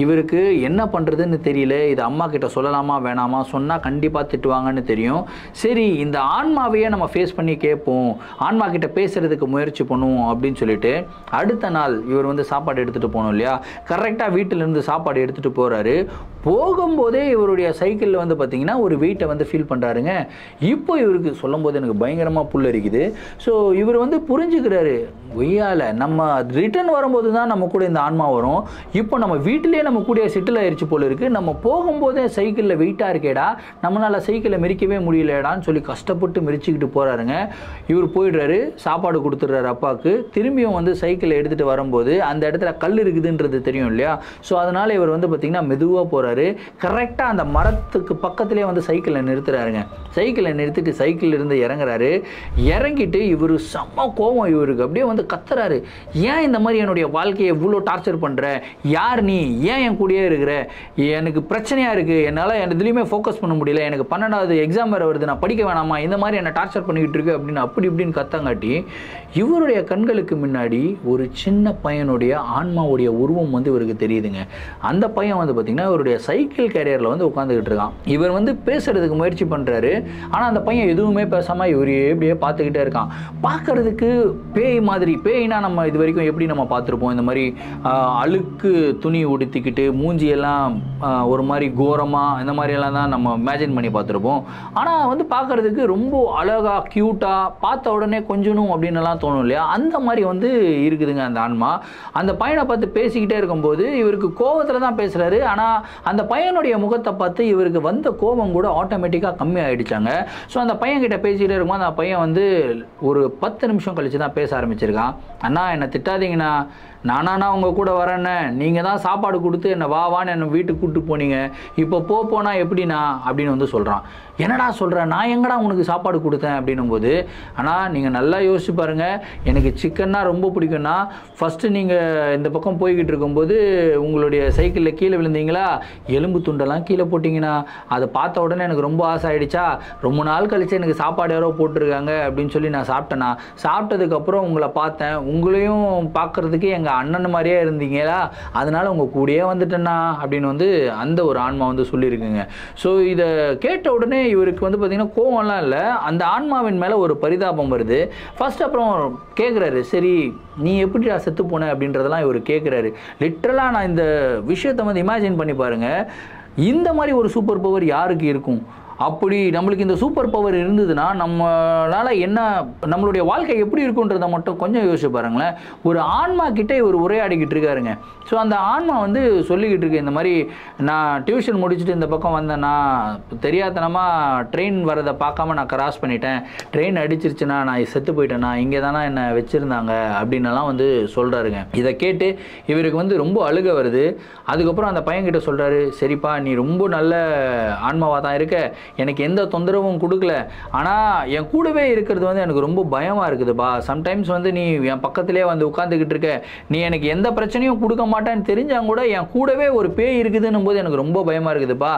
இவருக்கு என்ன பண்ணுறதுன்னு தெரியல. இது அம்மா கிட்ட சொல்லலாமா வேணாமா, சொன்னால் கண்டிப்பாக திட்டுவாங்கன்னு தெரியும். சரி, இந்த ஆன்மாவையே நம்ம ஃபேஸ் பண்ணி கேட்போம், ஆன்மா கிட்ட பேசுகிறதுக்கு முயற்சி பண்ணுவோம் அப்படின்னு சொல்லிட்டு அடுத்த நாள் இவர் வந்து சாப்பாடு எடுத்துகிட்டு போகணும் இல்லையா. கரெக்டாக வீட்டிலேருந்து சாப்பாடு எடுத்துகிட்டு போகிறாரு. போகும்போதே இவருடைய சைக்கிளில் வந்து பார்த்திங்கன்னா ஒரு வெயிட்டை வந்து ஃபீல் பண்ணுறாருங்க. இப்போ இவருக்கு சொல்லும் போது எனக்கு பயங்கரமாக புல்லரிக்குது. ஸோ இவர் வந்து புரிஞ்சுக்கிறாரு, வெய்யால நம்ம ரிட்டர்ன் வரும்போது தான் நம்ம கூட இந்த ஆன்மா வரும். இப்போ நம்ம வீட்டிலே நம்ம கூட செட்டில் ஆயிடுச்சு போல இருக்குது. நம்ம போகும்போதே சைக்கிளில் வெயிட்டாக இருக்கேடா, நம்மளால் சைக்கிளை மெரிக்கவே முடியலடான்னு சொல்லி கஷ்டப்பட்டு மெரிச்சிக்கிட்டு போகிறாருங்க. இவர் போயிடுறாரு. சாப்பாடு கொடுத்துட்றாரு அப்பாவுக்கு. திரும்பியும் வந்து சைக்கிளை எடுத்துகிட்டு வரும்போது அந்த இடத்துல கல் இருக்குதுன்றது தெரியும் இல்லையா. ஸோ அதனால் இவர் வந்து பார்த்திங்கன்னா மெதுவாக போகிறாரு. கரெக்டாக அந்த மரத்துக்கு பக்கத்துலேயே வந்து சைக்கிளை நிறுத்துறாருங்க. சைக்கிளை நிறுத்திட்டு சைக்கிள் இருந்து இறங்குறாரு. இறங்கிட்டு இவர் செம்ம கோவம் இவருக்கு. அப்படியே வந்து கத்துறாரு, ஏன் இந்த மாதிரி என்னுடைய வாழ்க்கையை இவ்வளோ டார்ச்சர் பண்ணுற, யார் நீ, ஏன் என் கூடயே இருக்கிற, எனக்கு பிரச்சனையாக இருக்குது, என்னால் எதுலேயுமே ஃபோக்கஸ் பண்ண முடியல, எனக்கு 12வது எக்ஸாம் வேறு வருது, நான் படிக்க வேணாமா, இந்த மாதிரி என்னை டார்ச்சர் பண்ணிக்கிட்டு இருக்கு அப்படின்னு அப்படி இப்படின்னு கத்தங்காட்டி இவருடைய கண்களுக்கு முன்னாடி ஒரு சின்ன பையனுடைய ஆன்மாவுடைய உருவம் வந்து இவருக்கு தெரியுதுங்க. அந்த பையன் வந்து பார்த்திங்கன்னா இவருடைய சைக்கிள் கேரியரில் வந்து உட்காந்துக்கிட்டு இருக்கான். இவர் வந்து பேசுறதுக்கு முயற்சி பண்ணுறாரு. ஆனால் அந்த பையன் எதுவுமே பேசாமல் இவர் எப்படியே பார்த்துக்கிட்டே இருக்கான். பார்க்கறதுக்கு பேய் மாதிரி. பேய்னா நம்ம இது வரைக்கும் எப்படி நம்ம பார்த்துருப்போம், இந்த மாதிரி அழுக்கு துணி உடுத்திக்கிட்டு மூஞ்சியெல்லாம் ஒரு மாதிரி கோரமாக இந்த மாதிரியெல்லாம் தான் நம்ம இமேஜின் பண்ணி பார்த்துருப்போம். ஆனால் வந்து பார்க்குறதுக்கு ரொம்ப அழகாக க்யூட்டாக, பார்த்த உடனே கொஞ்சணும் அப்படின்னுலாம் தோணும் இல்லையா. அந்த மாதிரி வந்து இருக்குதுங்க அந்த ஆன்மா. அந்த பையனை பார்த்து பேசிக்கிட்டே இருக்கும்போது இவருக்கு கோபத்தில் தான் பேசுகிறாரு. ஆனால் அந்த பையனுடைய முகத்தை பார்த்து இவருக்கு வந்த கோபம் கூட ஆட்டோமேட்டிக்காக கம்மி ஆகிடுச்சாங்க. ஸோ அந்த பையன்கிட்ட பேசிக்கிட்டே இருக்கும்போது அந்த பையன் வந்து ஒரு 10 நிமிஷம் கழிச்சு தான் பேச ஆரம்பிச்சிருக்கான். அண்ணா என்னை திட்டாதீங்கண்ணா, நானா உங்கள் கூட வரேன்னு, நீங்கள் தான் சாப்பாடு கொடுத்து என்னை வான்னு என்னை வீட்டுக்கு கூப்பிட்டு போனீங்க, இப்போ போனால் எப்படிண்ணா அப்படின்னு வந்து சொல்கிறான். என்னடா சொல்கிறேன், நான் எங்கடா உனக்கு சாப்பாடு கொடுத்தேன் அப்படின்னும் போது, ஆனால் நீங்கள் நல்லா யோசிச்சு பாருங்கள், எனக்கு சிக்கன்னா ரொம்ப பிடிக்கும்னா, ஃபஸ்ட்டு நீங்கள் இந்த பக்கம் போய்கிட்டு இருக்கும்போது உங்களுடைய சைக்கிளில் கீழே விழுந்தீங்களா, எலும்பு துண்டெல்லாம் கீழே போட்டிங்கன்னா, அதை பார்த்த உடனே எனக்கு ரொம்ப ஆசை ஆகிடுச்சா, ரொம்ப நாள் கழிச்சு எனக்கு சாப்பாடு யாரோ போட்டிருக்காங்க அப்படின்னு சொல்லி நான் சாப்பிட்டேன்னா, சாப்பிட்டதுக்கப்புறம் உங்களை பார்த்தேன், உங்களையும் பார்க்குறதுக்கு எங்கள் அண்ணன் மாதிரியே இருந்தீங்களா, அதனால் உங்கள் கூடயே வந்துட்டேன்னா அப்படின்னு வந்து அந்த ஒரு ஆன்மா வந்து சொல்லியிருக்குங்க. ஸோ இதை கேட்ட உடனே இவருக்கு வந்து பார்த்திங்கன்னா கோவம்லாம் இல்லை, அந்த ஆன்மாவின் மேலே ஒரு பரிதாபம் வருது. ஃபர்ஸ்ட் அப்புறம் கேட்குறாரு, சரி நீ எப்படிடா செத்து போன அப்படின்றதெல்லாம் இவர் கேட்குறாரு. லிட்ரலாக நான் இந்த விஷயத்தை வந்து இமேஜின் பண்ணி பாருங்கள், இந்த மாதிரி ஒரு சூப்பர் பவர் யாருக்கு இருக்கும்? அப்படி நம்மளுக்கு இந்த சூப்பர் பவர் இருந்ததுன்னா நம்மளால் என்ன, நம்மளுடைய வாழ்க்கை எப்படி இருக்குன்றதை மட்டும் கொஞ்சம் யோசிச்சு பாருங்களேன். ஒரு ஆன்மா கிட்டே இவர் உரையாடிக்கிட்டு இருக்காருங்க. ஸோ அந்த ஆன்மா வந்து சொல்லிக்கிட்டு இருக்கு, இந்த மாதிரி நான் டியூஷன் முடிச்சுட்டு இந்த பக்கம் வந்தேன்னா தெரியாதனமாக ட்ரெயின் வரதை பார்க்காம நான் கிராஸ் பண்ணிட்டேன், ட்ரெயின் அடிச்சிருச்சுன்னா நான் செத்து போயிட்டேன்னா, இங்கே தானே என்னை வச்சுருந்தாங்க அப்படின்னலாம் வந்து சொல்கிறாருங்க. இதை கேட்டு இவருக்கு வந்து ரொம்ப அழுக வருது. அதுக்கப்புறம் அந்த பையன்கிட்ட சொல்கிறாரு, சரிப்பா நீ ரொம்ப நல்ல ஆன்மாவாக தான் இருக்க, எனக்கு எந்த தொந்தரவும் கொடுக்கல, ஆனால் என் கூடவே இருக்கிறது வந்து எனக்கு ரொம்ப பயமாக இருக்குதுப்பா. சம்டைம்ஸ் வந்து நீ என் பக்கத்திலே வந்து உட்காந்துக்கிட்டு இருக்க, நீ எனக்கு எந்த பிரச்சனையும் கொடுக்க மாட்டேன்னு தெரிஞ்சால் கூட என் கூடவே ஒரு பேய் இருக்குதுன்னும் போது எனக்கு ரொம்ப பயமாக இருக்குதுப்பா,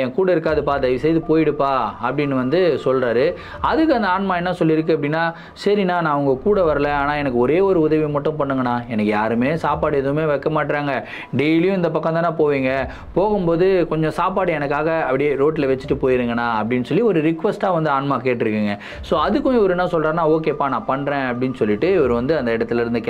என் கூட இருக்காதுப்பா, தயவுசெய்து போயிடுப்பா அப்படின்னு வந்து சொல்கிறாரு. அதுக்கு அந்த ஆன்மா என்ன சொல்லியிருக்கு அப்படின்னா, சரிண்ணா நான் உங்கள் கூட வரல, ஆனால் எனக்கு ஒரே ஒரு உதவி மட்டும் பண்ணுங்கண்ணா, எனக்கு யாருமே சாப்பாடு எதுவுமே வைக்க மாட்டுறாங்க, டெய்லியும் இந்த பக்கம் தானே போவீங்க, போகும்போது கொஞ்சம் சாப்பாடு எனக்காக அப்படியே ரோட்டில் வச்சுட்டு போயிருங்க, பண்ணிடுங்கண்ணா அப்படின்னு சொல்லி ஒரு ரிக்வஸ்ட்டாக வந்து ஆன்மா கேட்டிருக்குங்க. ஸோ அதுக்கும் இவர் என்ன சொல்கிறாருன்னா, ஓகேப்பா நான் பண்ணுறேன் அப்படின்னு சொல்லிட்டு இவர் வந்து அந்த இடத்துல இருந்து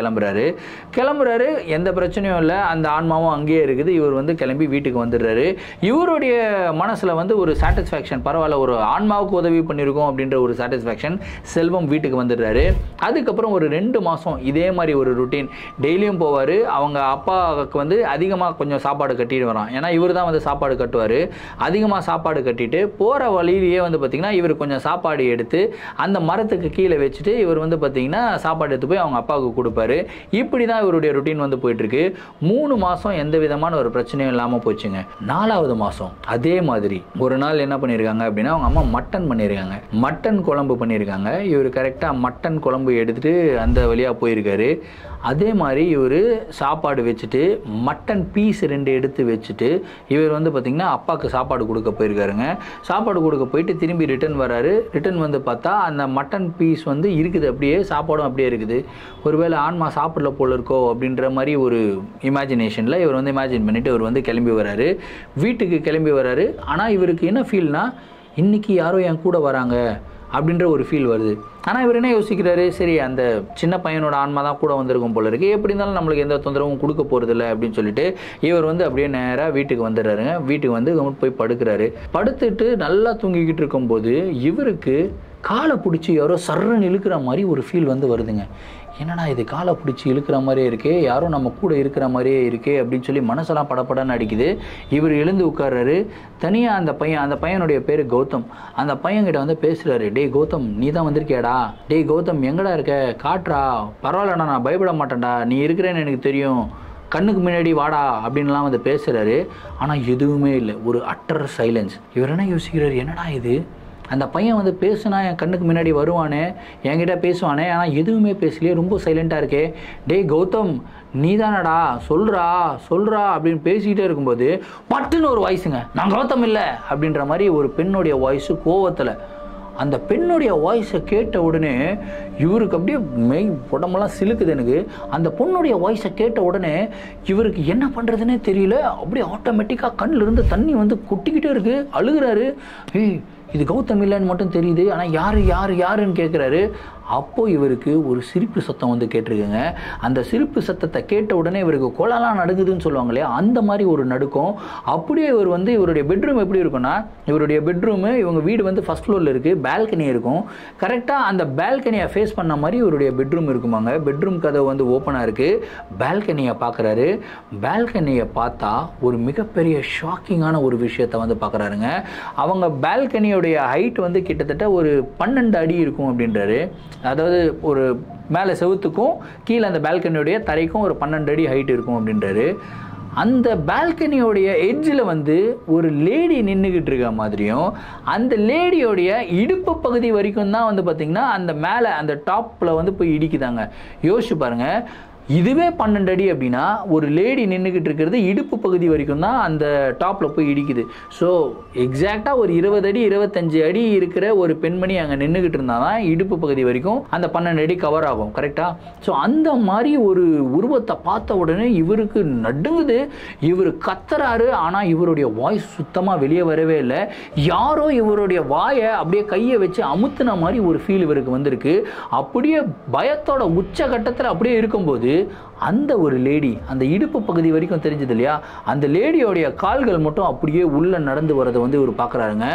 கிளம்புறாரு. எந்த பிரச்சனையும் இல்லை, அந்த ஆன்மாவும் அங்கேயே இருக்குது. இவர் வந்து கிளம்பி வீட்டுக்கு வந்துடுறாரு. இவருடைய மனசில் வந்து ஒரு சாட்டிஸ்ஃபேக்ஷன், பரவாயில்ல ஒரு ஆன்மாவுக்கு உதவி பண்ணியிருக்கோம் அப்படின்ற ஒரு சாட்டிஸ்ஃபேக்ஷன். செல்வம் வீட்டுக்கு வந்துடுறாரு. அதுக்கப்புறம் ஒரு 2 மாதம் இதே மாதிரி ஒரு ருட்டீன். டெய்லியும் போவார். அவங்க அப்பாவுக்கு வந்து அதிகமாக கொஞ்சம் சாப்பாடு கட்டிட்டு வரான். ஏன்னா இவர் தான் வந்து சாப்பாடு கட்டுவார். அதிகமாக சாப்பாடு கட்டிட்டு போகிற வழியிலேயே வந்து பார்த்திங்கன்னா இவர் கொஞ்சம் சாப்பாடு எடுத்து அந்த மரத்துக்கு கீழே வச்சுட்டு இவர் வந்து பார்த்திங்கன்னா சாப்பாடு எடுத்து போய் அவங்க அப்பாவுக்கு கொடுப்பாரு. இப்படி தான் இவருடைய ருட்டீன் வந்து போயிட்டுருக்கு. 3 மாதம் எந்த விதமான ஒரு பிரச்சனையும் இல்லாமல் போச்சுங்க. 4வது மாதம் அதே மாதிரி ஒரு நாள் என்ன பண்ணியிருக்காங்க அப்படின்னா, அவங்க அம்மா மட்டன் பண்ணியிருக்காங்க. மட்டன் குழம்பு பண்ணியிருக்காங்க. இவர் கரெக்டாக மட்டன் குழம்பு எடுத்துகிட்டு அந்த வழியாக போயிருக்காரு. அதே மாதிரி இவர் சாப்பாடு வச்சுட்டு மட்டன் பீஸ் 2 எடுத்து வச்சுட்டு இவர் வந்து பார்த்திங்கன்னா அப்பாவுக்கு சாப்பாடு கொடுக்க போயிருக்காருங்க. சாப்பாடு கொடுக்க போயிட்டு திரும்பி ரிட்டன் வராரு. ரிட்டன் வந்து பார்த்தா அந்த மட்டன் பீஸ் வந்து இருக்குது, அப்படியே சாப்பாடும் அப்படியே இருக்குது. ஒருவேளை ஆன்மா சாப்பிடல போல இருக்கோ அப்படின்ற மாதிரி ஒரு இமேஜினேஷனில் இவர் வந்து இமேஜின் பண்ணிவிட்டு இவர் வந்து கிளம்பி வராரு. வீட்டுக்கு கிளம்பி வராரு. ஆனால் இவருக்கு என்ன ஃபீல்னா, இன்றைக்கி யாரோ என் கூட வராங்க அப்படின்ற ஒரு ஃபீல் வருது. ஆனால் இவர் என்ன யோசிக்கிறாரு, சரி அந்த சின்ன பையனோட ஆன்மா தான் கூட வந்திருக்கும் போல இருக்குது, எப்படி இருந்தாலும் நம்மளுக்கு எந்த தொந்தரவும் கொடுக்க போகிறதில்ல அப்படின்னு சொல்லிட்டு இவர் வந்து அப்படியே நேராக வீட்டுக்கு வந்துடுறாருங்க. வீட்டுக்கு வந்து போய் படுக்கிறாரு. படுத்துட்டு நல்லா தூங்கிக்கிட்டு இருக்கும்போது இவருக்கு காலை பிடிச்சி யாரோ சர்றன்னு இழுக்கிற மாதிரி ஒரு ஃபீல் வந்து வருதுங்க. என்னடா இது காலை பிடிச்சி இழுக்கிற மாதிரியே இருக்கே, யாரும் நம்ம கூட இருக்கிற மாதிரியே இருக்கே அப்படின்னு சொல்லி மனசெல்லாம் படப்படன்னு அடிக்குது. இவர் எழுந்து உட்கார்றாரு. தனியாக அந்த பையனுடைய பேர் கௌதம். அந்த பையன்கிட்ட வந்து பேசுகிறாரு, டேய் கௌதம் நீ தான் வந்திருக்கியாடா, டேய் கௌதம் எங்கடா இருக்க, காட்டுறா, பரவாயில்லடா நான் பயப்பட மாட்டேன்டா, நீ இருக்கிறேன்னு எனக்கு தெரியும், கண்ணுக்கு முன்னாடி வாடா அப்படின்லாம் வந்து பேசுகிறாரு. ஆனால் எதுவுமே இல்லை, ஒரு அட்டர் சைலன்ஸ். இவர் என்ன யோசிக்கிறார், என்னடா இது, அந்த பையன் வந்து பேசுனா என் கண்ணுக்கு முன்னாடி வருவானே, என்கிட்ட பேசுவானே, ஆனால் எதுவுமே பேசலையே, ரொம்ப சைலண்ட்டாக இருக்கே, டேய் கௌதம் நீ தானடா, சொல்கிறா அப்படின்னு பேசிக்கிட்டே இருக்கும்போது பட்டுன்னு ஒரு வாய்ஸுங்க, நான் கௌதம் இல்லை அப்படின்ற மாதிரி ஒரு பெண்ணுடைய வாய்ஸு கோவத்தில். அந்த பெண்ணுடைய வாய்ஸை கேட்ட உடனே இவருக்கு அப்படியே மெய் உடம்பெல்லாம் சிலுக்குது எனக்கு. அந்த பொண்ணுடைய வாய்ஸை கேட்ட உடனே இவருக்கு என்ன பண்ணுறதுனே தெரியல. அப்படியே ஆட்டோமேட்டிக்காக கண்ணில் இருந்து தண்ணி வந்து கொட்டிக்கிட்டே இருக்குது. அழுகிறாரு. ஏய் இது கௌதம் இல்லைன்னு மட்டும் தெரியுது, ஆனால் யாருன்னு கேட்குறாரு. அப்போது இவருக்கு ஒரு சிரிப்பு சத்தம் வந்து கேட்டிருக்குங்க. அந்த சிரிப்பு சத்தத்தை கேட்ட உடனே இவருக்கு கொலலாம் நடுங்குதுன்னு சொல்லுவாங்க இல்லையா, அந்த மாதிரி ஒரு நடுக்கம். அப்படியே இவர் வந்து இவருடைய பெட்ரூம் எப்படி இருக்குன்னா, இவருடைய பெட்ரூமு இவங்க வீடு வந்து ஃபஸ்ட் ஃப்ளோரில் இருக்குது, பால்கனி இருக்கும். கரெக்டாக அந்த பால்கனியை ஃபேஸ் பண்ண மாதிரி இவருடைய பெட்ரூம் இருக்குமாங்க. பெட்ரூம் கதவு வந்து ஓப்பனாக இருக்குது. பால்கனியை பார்க்குறாரு. பால்கனியை பார்த்தா ஒரு மிகப்பெரிய ஷாக்கிங்கான ஒரு விஷயத்தை வந்து பார்க்குறாருங்க. அவங்க பால்கனியோடைய ஹைட் வந்து கிட்டத்தட்ட ஒரு 12 அடி இருக்கும் அப்படின்றாரு. அதாவது ஒரு மேலே செவுத்துக்கும் கீழே அந்த பால்கனியோடைய தரைக்கும் ஒரு 12 அடி ஹைட் இருக்கும் அப்படின்றாரு. அந்த பால்கனியோடைய எட்ஜில் வந்து ஒரு லேடி நின்றுக்கிட்டு இருக்க மாதிரியும், அந்த லேடியோடைய இடுப்பு பகுதி வரைக்கும் தான் வந்து பார்த்திங்கன்னா அந்த மேலே அந்த டாப்பில் வந்து போய் இடிக்குதாங்க. யோசிச்சு பாருங்கள், இதுவே 12 அடி அப்படின்னா ஒரு லேடி நின்றுக்கிட்டு இருக்கிறது இடுப்பு பகுதி வரைக்கும் தான் அந்த டாப்பில் போய் இடிக்குது. ஸோ எக்ஸாக்டாக ஒரு 20 அடி 25 அடி இருக்கிற ஒரு பெண்மணி அங்கே நின்றுக்கிட்டு இருந்தால் தான் இடுப்பு பகுதி வரைக்கும் அந்த 12 அடி கவர் ஆகும். கரெக்டாக? ஸோ அந்த மாதிரி ஒரு உருவத்தை பார்த்த உடனே இவருக்கு நடுங்குது. இவர் கத்துறாரு. ஆனால் இவருடைய வாய்ஸ் சுத்தமாக வெளியே வரவே இல்லை. யாரோ இவருடைய வாயை அப்படியே கையை வச்சு அமுத்துன மாதிரி ஒரு ஃபீல் இவருக்கு வந்திருக்கு. அப்படியே பயத்தோட உச்சகட்டத்தில் அப்படியே இருக்கும்போது அந்த ஒரு லேடி அந்த இடுப்பு பகுதி வரைக்கும் தெரிஞ்சது இல்லையா, அந்த லேடியோடைய கால்கள் மட்டும் அப்படியே உள்ள நடந்து வரதை வந்து இவர் பார்க்குறாருங்க.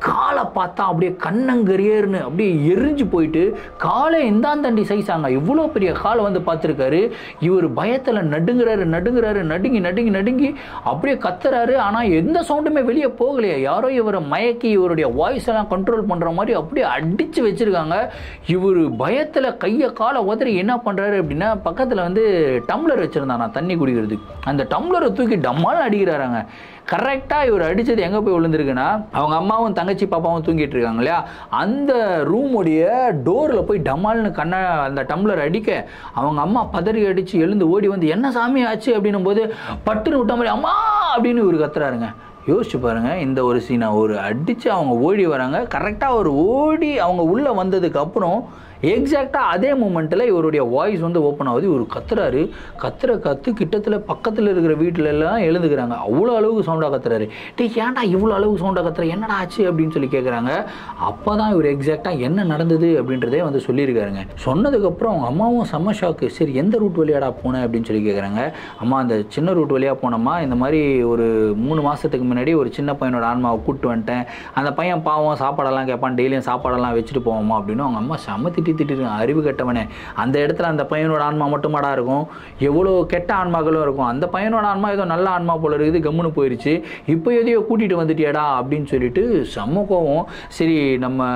காலை பார்த்தா அப்படியே கண்ணங்கரியர்னு அப்படியே எரிஞ்சு போயிட்டு, காலை இந்தாந்தண்டி சைஸாங்க, இவ்வளோ பெரிய காலை வந்து பார்த்துருக்காரு. இவர் பயத்தில் நடுங்கிறாரு. நடுங்கி அப்படியே கத்துறாரு. ஆனால் எந்த சவுண்டுமே வெளியே போகலையா. யாரோ இவரை மயக்கி இவருடைய வாய்ஸ் எல்லாம் கண்ட்ரோல் பண்ணுற மாதிரி அப்படியே அடித்து வச்சுருக்காங்க. இவர் பயத்தில் கையை காலை உதறி என்ன பண்ணுறாரு அப்படின்னா, பக்கத்தில் வந்து டம்ளர் வச்சுருந்தான் நான் தண்ணி குடிக்கிறதுக்கு, அந்த டம்ளரை தூக்கி டம்மால் அடிக்கிறாராங்க. கரெக்டாக இவர் அடித்தது எங்கே போய் விழுந்திருக்குன்னா, அவங்க அம்மாவும் தங்கச்சி பாப்பாவும் தூங்கிட்டு இருக்காங்க இல்லையா, அந்த ரூமுடைய டோரில் போய் டம்மால்னு அந்த டம்ளர் அடிக்க அவங்க அம்மா பதறி அடித்து எழுந்து ஓடி வந்து என்ன சாமி ஆச்சு அப்படின்னும் போது பட்டுன்னு விட்ட மாதிரி அம்மா அப்படின்னு இவர் கத்துறாருங்க. யோசிச்சு பாருங்கள், இந்த ஒரு சீனை ஒரு அடித்து அவங்க ஓடி வராங்க. கரெக்டாக ஒரு ஓடி அவங்க உள்ளே வந்ததுக்கு அப்புறம் எக்ஸாக்டாக அதே மூமெண்ட்டில் இவருடைய வாய்ஸ் வந்து ஓப்பன் ஆகுது. இவர் கத்துறாரு. கத்து கிட்டத்தில் பக்கத்தில் இருக்கிற வீட்டில எல்லாம் எழுந்துக்கிறாங்க. அவ்வளோ அளவுக்கு சவுண்டாக கத்துறாரு. டே ஏன்டா இவ்வளோ அளவுக்கு சவுண்டாக கத்துற, என்னடா ஆச்சு அப்படின்னு சொல்லி கேட்குறாங்க. அப்போ தான் இவர் எக்ஸாக்டாக என்ன நடந்தது அப்படின்றதே வந்து சொல்லியிருக்காருங்க. சொன்னதுக்கப்புறம் அவங்க அம்மாவும் செம்ம ஷாக்கு. சரி எந்த ரூட் வழியாடா போனேன் அப்படின்னு சொல்லி கேட்குறாங்க. அம்மா அந்த சின்ன ரூட் வழியாக போனோம்மா, இந்த மாதிரி ஒரு 3 மாதத்துக்கு முன்னாடி ஒரு சின்ன பையனோட ஆன்மாவை கூப்பிட்டு வந்துட்டேன். அந்த பையன் பாவம் சாப்பாடெல்லாம் கேட்பான், டெய்லியும் சாப்பாடெல்லாம் வச்சுட்டு போவோமா அப்படின்னு அவங்க அம்மா செம்ம திட்டிருக்காங்க. அறிவு கெட்டவனே, அந்த இடத்துல அந்த பையனோட ஆன்மா மட்டுமாடா இருக்கும், எவ்வளோ கெட்ட ஆன்மாக்களும் இருக்கும். அந்த பையனோட ஆன்மா ஏதோ நல்ல ஆன்மா போல இருக்குது, கம்முன்னு போயிடுச்சு, இப்போ எதையோ கூட்டிகிட்டு வந்துட்டியாடா அப்படின்னு சொல்லிட்டு செம்ம கோவம். சரி நம்ம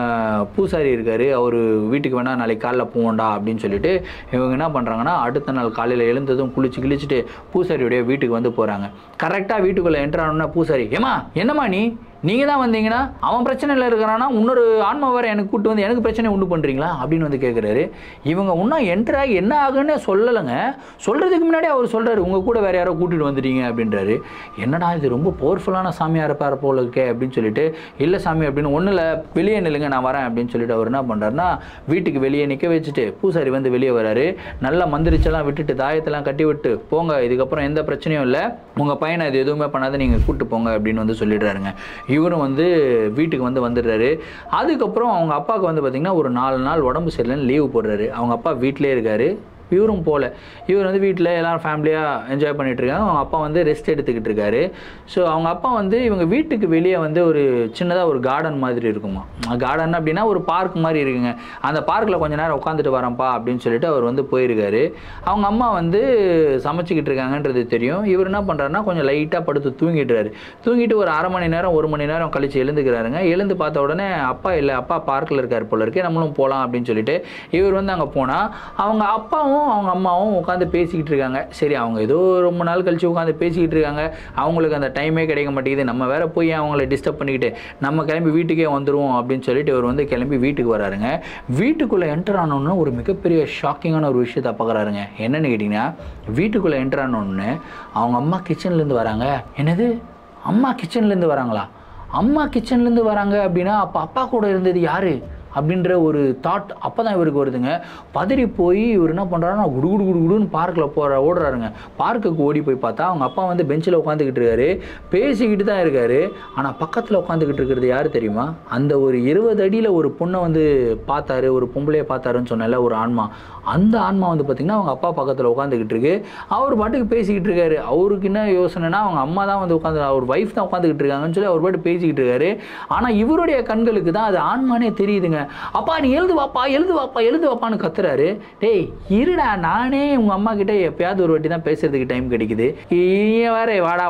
பூசாரி இருக்காரு, அவர் வீட்டுக்கு வேணால் நாளைக்கு காலைல போவோண்டா அப்படின்னு சொல்லிட்டு இவங்க என்ன பண்ணுறாங்கன்னா, அடுத்த நாள் காலையில் எழுந்ததும் கிழிச்சிட்டு பூசாரியுடைய வீட்டுக்கு வந்து போகிறாங்க. கரெக்டாக வீட்டுக்குள்ளே என்ட்ரு ஆனோன்னா பூசாரி, ஏமா என்னம்மா நீங்கள் தான் வந்தீங்கன்னா அவன் பிரச்சனையில் இருக்கிறான்னா இன்னொரு ஆன்மா வேறு எனக்கு கூப்பிட்டு வந்து எனக்கு பிரச்சனை உண்டு பண்ணுறீங்களா அப்படின்னு வந்து கேட்குறாரு. இவங்க இன்னும் என்ட்ராகி என்ன ஆகுன்னு சொல்லலைங்க. சொல்கிறதுக்கு முன்னாடி அவர் சொல்கிறாரு, உங்கள் கூட வேறு யாரோ கூட்டிகிட்டு வந்துட்டீங்க அப்படின்றாரு. என்னடா இது ரொம்ப பவர்ஃபுல்லான சாமியாக இருப்பார் போல இருக்கே அப்படின்னு சொல்லிட்டு, இல்லை சாமி அப்படின்னு ஒன்றும் இல்லை, வெளியே நில்லுங்க நான் வரேன் அப்படின்னு சொல்லிட்டு அவர் என்ன பண்ணுறாருன்னா வீட்டுக்கு வெளியே நிற்க வச்சுட்டு பூசாரி வந்து வெளியே வராரு. நல்லா மந்திரிச்செல்லாம் விட்டுட்டு தாயத்தெல்லாம் கட்டி விட்டு போங்க, இதுக்கப்புறம் எந்த பிரச்சனையும் இல்லை, உங்கள் பையனை அது எதுவுமே பண்ணாத, நீங்கள் கூப்பிட்டு போங்க அப்படின்னு வந்து சொல்லிடுறாருங்க. இவரும் வந்து வீட்டுக்கு வந்து வந்துடுறாரு. அதுக்கப்புறம் அவங்க அப்பாவுக்கு வந்து பார்த்திங்கன்னா ஒரு 4 நாள் உடம்பு சரியில்லைன்னு லீவு போடுறாரு. அவங்க அப்பா வீட்டிலே இருக்கார். இவரும் போகல. இவர் வந்து வீட்டில் எல்லோரும் ஃபேமிலியாக என்ஜாய் பண்ணிகிட்ருக்காங்க. அவங்க அப்பா வந்து ரெஸ்ட் எடுத்துக்கிட்டு இருக்காரு. ஸோ அவங்க அப்பா வந்து இவங்க வீட்டுக்கு வெளியே வந்து ஒரு சின்னதாக ஒரு கார்டன் மாதிரி இருக்குமா. கார்டன் அப்படின்னா ஒரு பார்க் மாதிரி இருக்குங்க. அந்த பார்க்கில் கொஞ்சம் நேரம் உட்காந்துட்டு வரேன்ப்பா அப்படின்னு சொல்லிட்டு அவர் வந்து போயிருக்காரு. அவங்க அம்மா வந்து சமைச்சிக்கிட்டு இருக்காங்கன்றது தெரியும். இவர் என்ன பண்ணுறாருன்னா கொஞ்சம் லைட்டாக படுத்து தூங்கிடுறாரு. தூங்கிட்டு ஒரு 1/2 மணி நேரம் 1 மணி நேரம் கழித்து எழுந்துக்கிறாருங்க. எழுந்து பார்த்த உடனே அப்பா இல்லை, அப்பா பார்க்கில் இருக்கார் போல இருக்கே, நம்மளும் போகலாம் அப்படின்னு சொல்லிட்டு இவர் வந்து அங்கே போனால் அவங்க அப்பாவும் அவங்க அம்மாவும் உட்காந்து பேசிக்கிட்டு இருக்காங்க. சரி அவங்க ஏதோ ரொம்ப நாள் கழிச்சு உட்காந்து பேசிக்கிட்டு இருக்காங்க, அவங்களுக்கு அந்த டைமே கிடைக்க மாட்டேங்குது, நம்ம வேற போய் அவங்கள டிஸ்டர்ப் பண்ணிக்கிட்டு நம்ம கிளம்பி வீட்டுக்கே வந்துடுவோம் அப்படின்னு சொல்லிட்டு இவர் வந்து கிளம்பி வீட்டுக்கு வராருங்க. வீட்டுக்குள்ளே என்டர் ஆனோன்னு ஒரு மிகப்பெரிய ஷாக்கிங்கான ஒரு விஷயத்தை பார்க்குறாருங்க. என்னன்னு கேட்டிங்கன்னா, வீட்டுக்குள்ளே என்டர் ஆனோன்னு அவங்க அம்மா கிச்சன்லேருந்து வராங்க. என்னது அம்மா கிச்சன்லேருந்து வராங்களா? அம்மா கிச்சன்லேருந்து வராங்க அப்படின்னா அப்போ அப்பா கூட இருந்தது யார் அப்படின்ற ஒரு தாட் அப்போ தான் இவருக்கு வருதுங்க. பதறி போய் இவர் என்ன பண்ணுறாருன்னா குடுன்னு பார்க்கில் ஓடுறாருங்க. பார்க்குக்கு ஓடி போய் பார்த்தா அவங்க அப்பா வந்து பெஞ்சில் உட்காந்துக்கிட்டு இருக்காரு, பேசிக்கிட்டு தான் இருக்காரு. ஆனால் பக்கத்தில் உட்காந்துக்கிட்டு இருக்கிறது யார் தெரியுமா? அந்த ஒரு 20 அடியில் ஒரு பொண்ணை வந்து பார்த்தாரு, ஒரு பொம்பளையை பார்த்தாருன்னு சொன்னால ஒரு ஆன்மா. அந்த ஆன்மா வந்து பார்த்திங்கன்னா அவங்க அப்பா பக்கத்தில் உட்காந்துக்கிட்டு இருக்கு. அவர் பாட்டுக்கு பேசிக்கிட்டு இருக்காரு. அவருக்கு என்ன யோசனைனா அவங்க அம்மா தான் வந்து உட்காந்து, அவர் ஒய்ஃப் தான் உட்காந்துக்கிட்டு இருக்காங்கன்னு சொல்லி அவர் பாட்டு பேசிக்கிட்டு இருக்காரு. ஆனால் இவருடைய கண்களுக்கு தான் அது ஆன்மானே தெரியுதுங்க. அப்பா நீ எழுது வாப்பான்னு கத்துறாரு. டேய் இருடா, நானே உங்க அம்மா கிட்ட எப்பயாவது ஒரு வாட்டி தான் பேசுறதுக்கு டைம் கிடைக்குது, வேற வாடா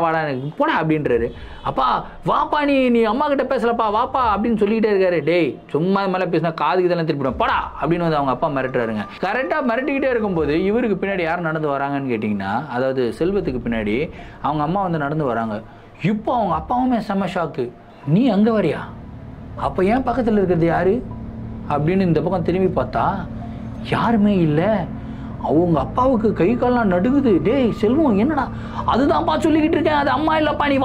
போடா அப்படின்றாரு. அப்பா வாப்பா, நீ அம்மா கிட்ட பேசலப்பா வாப்பா அப்படின்னு சொல்லிக்கிட்டே இருக்காரு. டேய் சும்மா மேலே பேசினா காதுக்கு இதெல்லாம் திருப்பிடும் போடா அப்படின்னு வந்து அவங்க அப்பா மிரட்டுறாருங்க. கரெக்டாக மிரட்டிக்கிட்டே இருக்கும்போது இவருக்கு பின்னாடி யார் நடந்து வராங்கன்னு கேட்டிங்கன்னா, அதாவது செல்வத்துக்கு பின்னாடி அவங்க அம்மா வந்து நடந்து வராங்க. இப்போ அவங்க அப்பாவுமே செம்ம ஷாக்கு. நீ அங்கே வரியா? அப்போ ஏன் பக்கத்தில் இருக்கிறது யாரு அப்படின்னு இந்த பக்கம் திரும்பி பார்த்தா யாருமே இல்லை. அவங்க அப்பாவுக்கு கை கால்லாம் நடுங்குது. டேய் செல்வம் என்னடா? அதுதான்ப்பா சொல்லிக்கிட்டு இருக்கேன், அது அம்மா இல்லைப்பா, நீ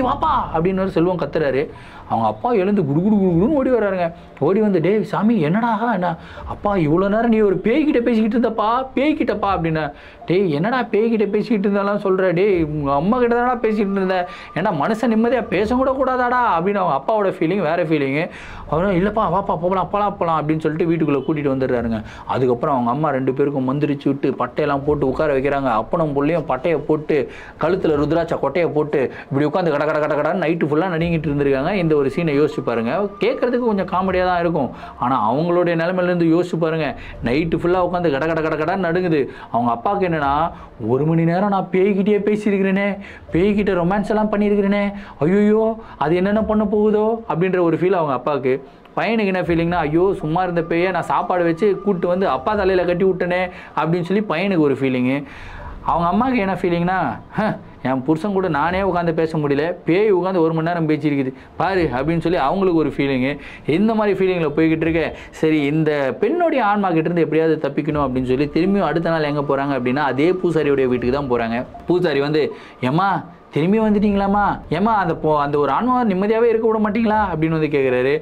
வாப்பா அப்படின்னு செல்வம் கத்துறாரு. அவங்க அப்பா எழுந்து குடுன்னு ஓடி வர்றாருங்க. ஓடி வந்து டேய் சாமி என்னடா என்ன அப்பா இவ்வளோ நேரம் நீ ஒரு பேய்கிட்ட பேசிக்கிட்டு இருந்தப்பா அப்படின்னா, டேய் என்னடா பேய்கிட்ட பேசிக்கிட்டு இருந்தாலும் சொல்கிற, டேய் உங்கள் அம்மா கிட்ட தானடா பேசிக்கிட்டு இருந்தேன், ஏன்னா மனுஷன் நிம்மதியாக பேசக்கூட கூடாதாடா அப்படின்னு அவங்க அப்பாவோட ஃபீலிங் வேறு ஃபீலிங்கு. அவரும் இல்லைப்பா வாப்பா போகலாம் அப்படின்னு சொல்லிட்டு வீட்டுக்குள்ளே கூட்டிகிட்டு வந்துடுறாருங்க. அதுக்கப்புறம் அவங்க அம்மா 2 பேருக்கும் மந்திரிச்சு விட்டு பட்டையெல்லாம் போட்டு உட்கார வைக்கிறாங்க. அப்பனும் புள்ளையும் பட்டையை போட்டு கழுத்தில் ருத்ராட்ச கொட்டையை போட்டு இப்படி உட்காந்து கடன்னு நைட்டு ஃபுல்லாக நடிங்கிட்டு இருந்திருக்காங்க. இந்த ஒரு சீனை யோசிச்சு பாருங்க. கேட்கறதுக்கு கொஞ்சம் காமெடியாக தான் இருக்கும், ஆனால் அவங்களுடைய நிலைமையிலேருந்து யோசிச்சு பாருங்க. நைட்டு ஃபுல்லாக உட்காந்து கடன்னு நடுங்குது. அவங்க அப்பாவுக்கு என்னன்னா, 1 மணி நேரம் நான் பேய்கிட்டே பேசியிருக்கிறேனே, பேய்கிட்ட ரொமான்ஸ் எல்லாம் பண்ணியிருக்கிறேனே, ஐயோ அது என்னென்ன பண்ண போகுதோ அப்படின்ற ஒரு ஃபீல் அவங்க அப்பாவுக்கு. பையனுக்கு என்ன ஃபீலிங்னா, ஐயோ சும்மா இருந்த பேயை நான் சாப்பாடு வச்சு கூப்பிட்டு வந்து அப்பா தலையில் கட்டி விட்டனே அப்படின்னு சொல்லி பையனுக்கு ஒரு ஃபீலிங்கு. அவங்க அம்மாவுக்கு என்ன ஃபீலிங்னா, என் புருஷன் கூட நானே உட்காந்து பேச முடியல, பேய் உட்காந்து 1 மணி நேரம் பேசியிருக்குது பாரு அப்படின்னு சொல்லி அவங்களுக்கு ஒரு ஃபீலிங்கு. இந்த மாதிரி ஃபீலிங்கில் போய்கிட்டு இருக்க. சரி இந்த பெண்ணுடைய ஆன்மா கிட்டேருந்து எப்படியாவது தப்பிக்கணும் அப்படின்னு சொல்லி திரும்பியும் அடுத்த நாள் எங்கே போகிறாங்க அப்படின்னா அதே பூசாரியுடைய வீட்டுக்கு தான் போகிறாங்க. பூசாரி வந்து, ஏம்மா திரும்பி வந்துட்டீங்களாமா, ஏமா அந்த ஒரு ஆன்மா நிம்மதியாகவே இருக்க விட மாட்டீங்களா அப்படின்னு வந்து கேட்குறாரு.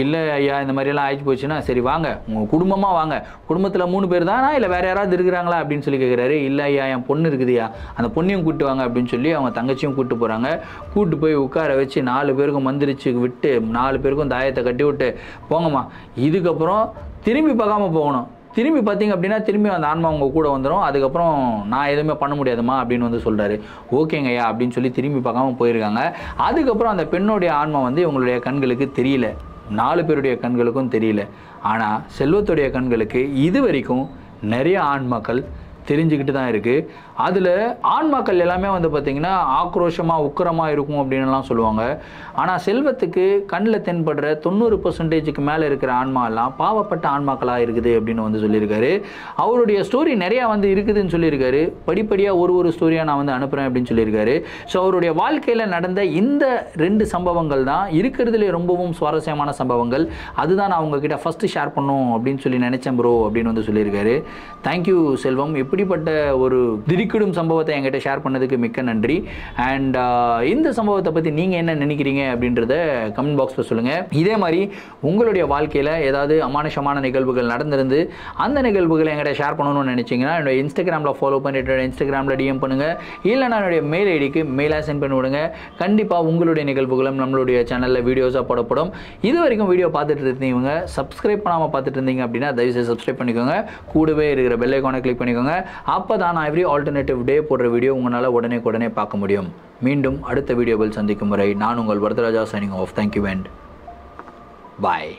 இல்லை ஐயா, இந்த மாதிரியெல்லாம் ஆயிடுச்சு போச்சுன்னா சரி வாங்க, உங்கள் குடும்பமாக வாங்க, குடும்பத்தில் 3 பேர் தானா இல்லை வேறு யாராவது இருக்கிறாங்களா அப்படின்னு சொல்லி கேட்குறாரு. இல்லை ஐயா, என் பொண்ணு இருக்குதுயா, அந்த பொண்ணையும் கூப்பிட்டு வாங்க அப்படின்னு சொல்லி அவங்க தங்கச்சியும் கூப்பிட்டு போகிறாங்க. கூப்பிட்டு போய் உட்கார வச்சு 4 பேருக்கும் மந்திரிச்சு விட்டு 4 பேருக்கும் தாயத்தை கட்டி விட்டு போங்கம்மா, இதுக்கப்புறம் திரும்பி பார்க்காம போகணும், திரும்பி பார்த்தீங்க அப்படின்னா திரும்பி அந்த ஆன்மா உங்கள் கூட வந்துடும், அதுக்கப்புறம் நான் எதுவுமே பண்ண முடியாதுமா அப்படின்னு வந்து சொல்கிறாரு. ஓகேங்கய்யா அப்படின்னு சொல்லி திரும்பி பார்க்காம போயிருக்காங்க. அதுக்கப்புறம் அந்த பெண்ணுடைய ஆன்மா வந்து இவங்களுடைய கண்களுக்கு தெரியல, 4 பேருடைய கண்களுக்கும் தெரியல. ஆனால் செல்வத்துடைய கண்களுக்கு இது வரைக்கும் நிறைய ஆன்மாக்கள் தெரிஞ்சுக்கிட்டு தான் இருக்குது. அதில் ஆன்மாக்கள் எல்லாமே வந்து பார்த்திங்கன்னா ஆக்ரோஷமாக உக்கிரமாக இருக்கும் அப்படின்லாம் சொல்லுவாங்க. ஆனால் செல்வத்துக்கு கண்ணில் தென்படுற 90% மேலே இருக்கிற ஆன்மாலாம் பாவப்பட்ட ஆன்மாக்களாக இருக்குது அப்படின்னு வந்து சொல்லியிருக்காரு. அவருடைய ஸ்டோரி நிறையா வந்து இருக்குதுன்னு சொல்லியிருக்காரு. படிப்படியாக ஒரு ஸ்டோரியாக நான் வந்து அனுப்புகிறேன் அப்படின்னு சொல்லியிருக்காரு. ஸோ அவருடைய வாழ்க்கையில் நடந்த இந்த 2 சம்பவங்கள் தான் இருக்கிறதுலே ரொம்பவும் சுவாரஸ்யமான சம்பவங்கள். அதுதான் நான் உங்ககிட்ட ஃபஸ்ட்டு ஷேர் பண்ணணும் அப்படின்னு சொல்லி நினச்சேன் ப்ரோ அப்படின்னு வந்து சொல்லியிருக்காரு. தேங்க்யூ செல்வம், இப்படிப்பட்ட ஒரு திடுக்கிடும் சம்பவத்தை என்கிட்ட ஷேர் பண்ணதுக்கு மிக்க நன்றி. அண்ட் இந்த சம்பவத்தை பற்றி நீங்கள் என்ன நினைக்கிறீங்க அப்படின்றத கமெண்ட் பாக்ஸில் சொல்லுங்கள். இதே மாதிரி உங்களுடைய வாழ்க்கையில் ஏதாவது அமானுஷமான நிகழ்வுகள் நடந்திருந்து அந்த நிகழ்வுகளை என்கிட்ட ஷேர் பண்ணணும்னு நினச்சிங்கன்னா என்னோட இன்ஸ்டாகிராமில் ஃபாலோ பண்ணிட்டு இன்ஸ்டாகிராமில் டிஎம் பண்ணுங்கள், இல்லைனா என்னுடைய மெயில் ஐடிக்கு மெயிலாக சென்ட் பண்ணி விடுங்க. கண்டிப்பாக உங்களுடைய நிகழ்வுகளும் நம்மளுடைய சேனலில் வீடியோஸாக போடப்படும். இது வரைக்கும் வீடியோ பார்த்துட்டு இருந்தீங்க, சப்ஸ்கிரைப் பண்ணாமல் பார்த்துட்டு இருந்தீங்க அப்படின்னா தயவுசெய்து சப்ஸ்கிரைப் பண்ணிக்கோங்க, கூடவே இருக்கிற பெல் ஐகானை கிளிக் பண்ணிக்கோங்க. அப்போ தான் நான் எவ்ரி ஆல்டர்னேட்டிவ் டே போடுற வீடியோ உங்களால் உடனே பார்க்க முடியும். மீண்டும் அடுத்த வீடியோவில் சந்திக்கும் வரை நான் உங்கள் Varadaraja signing off. Thank you and bye.